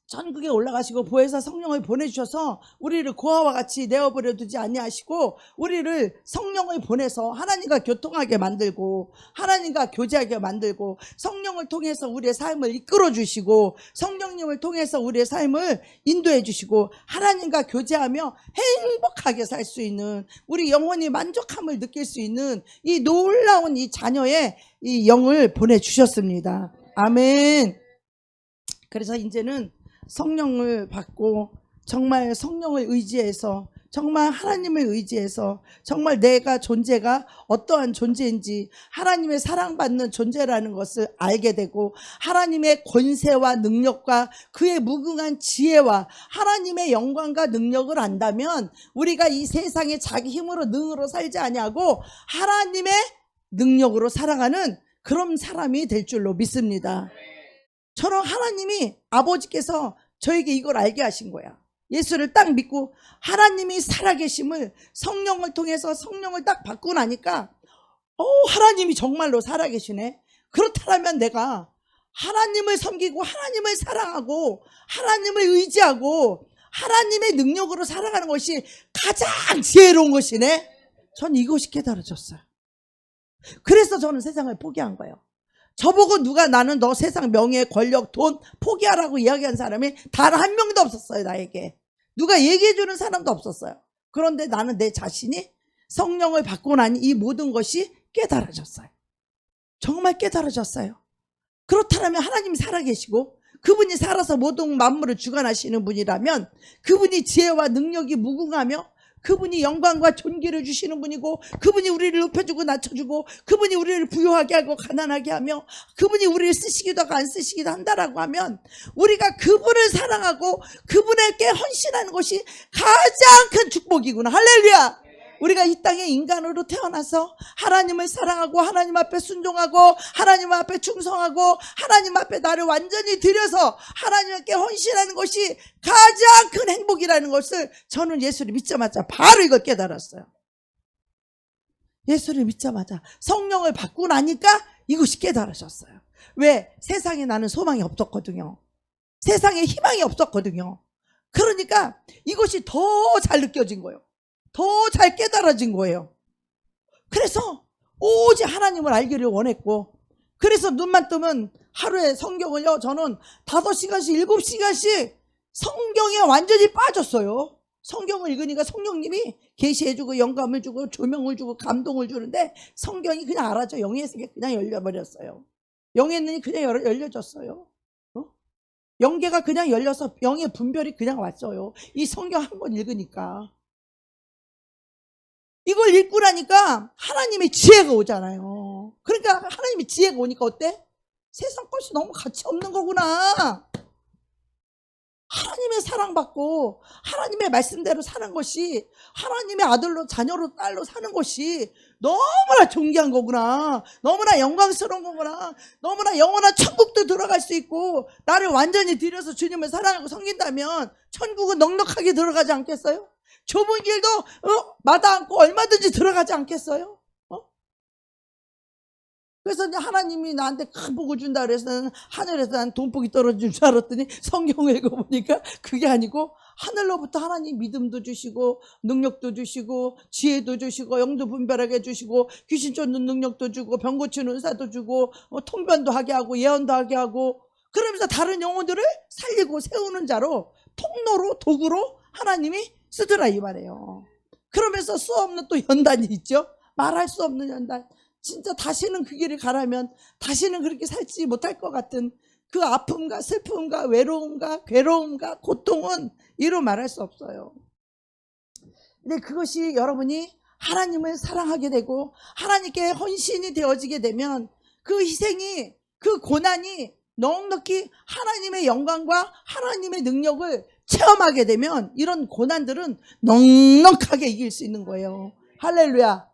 S1: 전국에 올라가시고 보혜사 성령을 보내주셔서 우리를 고아와 같이 내어버려 두지 아니하시고 우리를 성령을 보내서 하나님과 교통하게 만들고 하나님과 교제하게 만들고, 성령을 통해서 우리의 삶을 이끌어 주시고 성령님을 통해서 우리의 삶을 인도해 주시고 하나님과 교제하며 행복하게 살 수 있는, 우리 영혼이 만족함을 느낄 수 있는 이 놀라운 이 자녀의 이 영을 보내주셨습니다. 아멘. 그래서 이제는 성령을 받고 정말 성령을 의지해서, 정말 하나님을 의지해서, 정말 내가 존재가 어떠한 존재인지 하나님의 사랑받는 존재라는 것을 알게 되고, 하나님의 권세와 능력과 그의 무궁한 지혜와 하나님의 영광과 능력을 안다면 우리가 이 세상에 자기 힘으로 능으로 살지 아니하고 하나님의 능력으로 살아가는 그런 사람이 될 줄로 믿습니다. 저는 하나님이 아버지께서 저에게 이걸 알게 하신 거야. 예수를 딱 믿고 하나님이 살아계심을 성령을 통해서 성령을 딱 받고 나니까 하나님이 정말로 살아계시네. 그렇다면 내가 하나님을 섬기고 하나님을 사랑하고 하나님을 의지하고 하나님의 능력으로 살아가는 것이 가장 지혜로운 것이네. 전 이것이 깨달아졌어요. 그래서 저는 세상을 포기한 거예요. 저보고 누가 나는 너 세상 명예, 권력, 돈 포기하라고 이야기한 사람이 단 한 명도 없었어요. 나에게 누가 얘기해주는 사람도 없었어요. 그런데 나는 내 자신이 성령을 받고 나니 이 모든 것이 깨달아졌어요. 정말 깨달아졌어요. 그렇다면 하나님이 살아계시고 그분이 살아서 모든 만물을 주관하시는 분이라면 그분이 지혜와 능력이 무궁하며 그분이 영광과 존귀를 주시는 분이고 그분이 우리를 높여주고 낮춰주고 그분이 우리를 부유하게 하고 가난하게 하며 그분이 우리를 쓰시기도 하고 안 쓰시기도 한다라고 하면 우리가 그분을 사랑하고 그분에게 헌신하는 것이 가장 큰 축복이구나. 할렐루야. 우리가 이 땅에 인간으로 태어나서 하나님을 사랑하고 하나님 앞에 순종하고 하나님 앞에 충성하고 하나님 앞에 나를 완전히 드려서 하나님께 헌신하는 것이 가장 큰 행복이라는 것을 저는 예수를 믿자마자 바로 이걸 깨달았어요. 예수를 믿자마자 성령을 받고 나니까 이것이 깨달아졌어요. 왜? 세상에 나는 소망이 없었거든요. 세상에 희망이 없었거든요. 그러니까 이것이 더 잘 느껴진 거예요. 더 잘 깨달아진 거예요. 그래서 오직 하나님을 알기를 원했고 그래서 눈만 뜨면 하루에 성경을요 저는 5시간씩 7시간씩 성경에 완전히 빠졌어요. 성경을 읽으니까 성령님이 계시해주고 영감을 주고 조명을 주고 감동을 주는데 성경이 그냥 알아져. 영의 세계 그냥 열려버렸어요. 영의 눈이 그냥 열려졌어요. 영계가 그냥 열려서 영의 분별이 그냥 왔어요. 이 성경 한 번 읽으니까. 이걸 읽고 나니까 하나님의 지혜가 오잖아요. 그러니까 하나님의 지혜가 오니까 어때? 세상 것이 너무 가치 없는 거구나. 하나님의 사랑받고 하나님의 말씀대로 사는 것이 하나님의 아들로 자녀로 딸로 사는 것이 너무나 존귀한 거구나. 너무나 영광스러운 거구나. 너무나 영원한 천국도 들어갈 수 있고 나를 완전히 들여서 주님을 사랑하고 섬긴다면 천국은 넉넉하게 들어가지 않겠어요? 좁은 길도 마다 않고 얼마든지 들어가지 않겠어요? 그래서 이제 하나님이 나한테 큰 복을 준다 그래서 하늘에서 난 돈복이 떨어질 줄 알았더니 성경을 읽어보니까 그게 아니고 하늘로부터 하나님 믿음도 주시고 능력도 주시고 지혜도 주시고 영도 분별하게 주시고 귀신 쫓는 능력도 주고 병 고치는 은사도 주고 통변도 하게 하고 예언도 하게 하고 그러면서 다른 영혼들을 살리고 세우는 자로 통로로 도구로 하나님이 쓰더라 이 말이에요. 그러면서 수 없는 또 연단이 있죠. 말할 수 없는 연단. 진짜 다시는 그 길을 가라면 다시는 그렇게 살지 못할 것 같은 그 아픔과 슬픔과 외로움과 괴로움과 고통은 이루 말할 수 없어요. 근데 그것이 여러분이 하나님을 사랑하게 되고 하나님께 헌신이 되어지게 되면 그 희생이 그 고난이 넉넉히 하나님의 영광과 하나님의 능력을 체험하게 되면 이런 고난들은 넉넉하게 이길 수 있는 거예요. 할렐루야.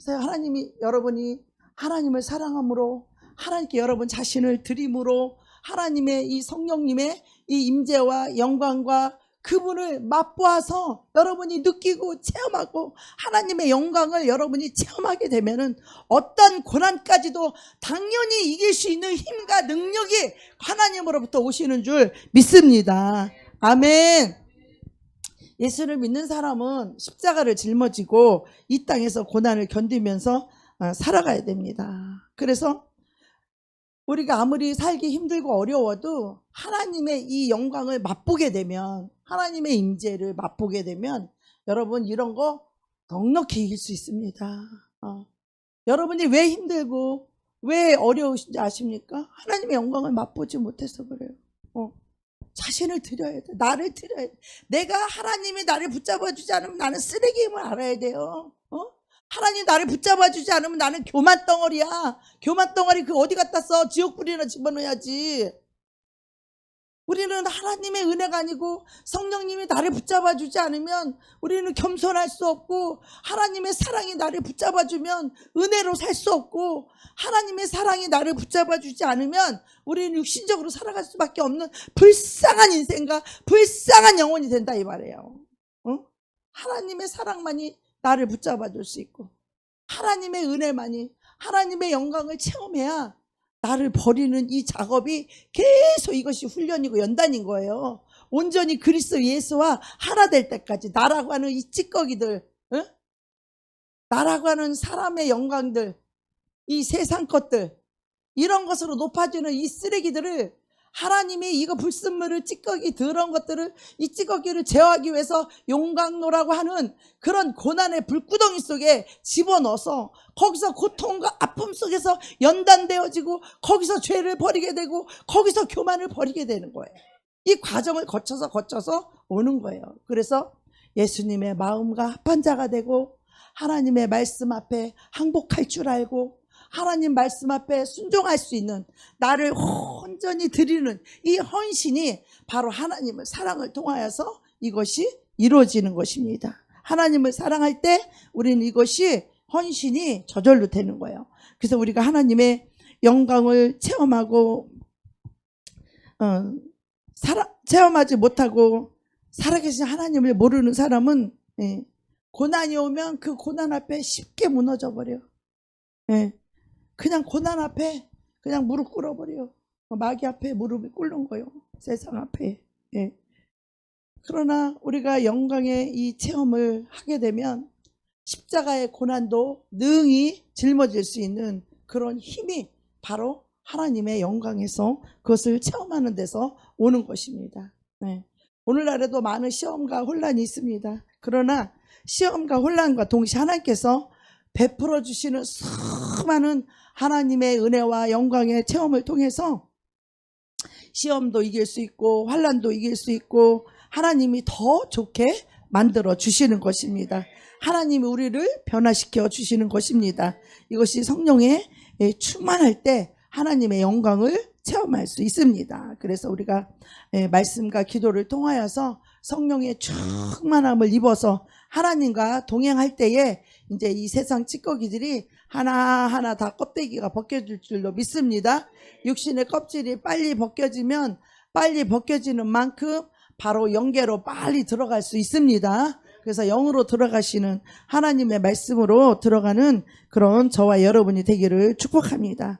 S1: 그래서 하나님이 여러분이 하나님을 사랑함으로 하나님께 여러분 자신을 드림으로 하나님의 이 성령님의 이 임재와 영광과 그분을 맛보아서 여러분이 느끼고 체험하고 하나님의 영광을 여러분이 체험하게 되면은 어떤 고난까지도 당연히 이길 수 있는 힘과 능력이 하나님으로부터 오시는 줄 믿습니다. 아멘. 예수를 믿는 사람은 십자가를 짊어지고 이 땅에서 고난을 견디면서 살아가야 됩니다. 그래서 우리가 아무리 살기 힘들고 어려워도 하나님의 이 영광을 맛보게 되면 하나님의 임재를 맛보게 되면 여러분 이런 거 넉넉히 이길 수 있습니다. 여러분이 왜 힘들고 왜 어려우신지 아십니까? 하나님의 영광을 맛보지 못해서 그래요. 자신을 드려야 돼. 나를 드려야 돼. 내가 하나님이 나를 붙잡아 주지 않으면 나는 쓰레기임을 알아야 돼요. 하나님 나를 붙잡아 주지 않으면 나는 교만 덩어리야. 교만 덩어리 그 어디 갖다 써? 지옥불이나 집어넣어야지. 우리는 하나님의 은혜가 아니고 성령님이 나를 붙잡아 주지 않으면 우리는 겸손할 수 없고, 하나님의 사랑이 나를 붙잡아 주면 은혜로 살 수 없고, 하나님의 사랑이 나를 붙잡아 주지 않으면 우리는 육신적으로 살아갈 수밖에 없는 불쌍한 인생과 불쌍한 영혼이 된다 이 말이에요. 하나님의 사랑만이 나를 붙잡아 줄 수 있고, 하나님의 은혜만이, 하나님의 영광을 체험해야 나를 버리는 이 작업이 계속 이것이 훈련이고 연단인 거예요. 온전히 그리스도 예수와 하나 될 때까지 나라고 하는 이 찌꺼기들, 나라고 하는 사람의 영광들, 이 세상 것들, 이런 것으로 높아지는 이 쓰레기들을, 하나님이 이거 불순물을, 찌꺼기 더러운 것들을, 이 찌꺼기를 제어하기 위해서 용광로라고 하는 그런 고난의 불구덩이 속에 집어넣어서 거기서 고통과 아픔 속에서 연단되어지고, 거기서 죄를 버리게 되고, 거기서 교만을 버리게 되는 거예요. 이 과정을 거쳐서 오는 거예요. 그래서 예수님의 마음과 합한 자가 되고, 하나님의 말씀 앞에 항복할 줄 알고, 하나님 말씀 앞에 순종할 수 있는, 나를 온전히 드리는 이 헌신이 바로 하나님의 사랑을 통하여서 이것이 이루어지는 것입니다. 하나님을 사랑할 때 우리는 이것이 헌신이 저절로 되는 거예요. 그래서 우리가 하나님의 영광을 체험하고 체험하지 못하고 살아계신 하나님을 모르는 사람은 고난이 오면 그 고난 앞에 쉽게 무너져 버려. 그냥 고난 앞에 그냥 무릎 꿇어버려. 마귀 앞에 무릎이 꿇는 거예요. 세상 앞에. 그러나 우리가 영광의 이 체험을 하게 되면 십자가의 고난도 능히 짊어질 수 있는 그런 힘이 바로 하나님의 영광에서 그것을 체험하는 데서 오는 것입니다. 오늘날에도 많은 시험과 혼란이 있습니다. 그러나 시험과 혼란과 동시에 하나님께서 베풀어 주시는 수많은 하나님의 은혜와 영광의 체험을 통해서 시험도 이길 수 있고 환난도 이길 수 있고 하나님이 더 좋게 만들어 주시는 것입니다. 하나님이 우리를 변화시켜 주시는 것입니다. 이것이 성령에 충만할 때 하나님의 영광을 체험할 수 있습니다. 그래서 우리가 말씀과 기도를 통하여서 성령의 충만함을 입어서 하나님과 동행할 때에 이제 이 세상 찌꺼기들이 하나하나 다 껍데기가 벗겨질 줄로 믿습니다. 육신의 껍질이 빨리 벗겨지면 빨리 벗겨지는 만큼 바로 영계로 빨리 들어갈 수 있습니다. 그래서 영으로 들어가시는 하나님의 말씀으로 들어가는 그런 저와 여러분이 되기를 축복합니다.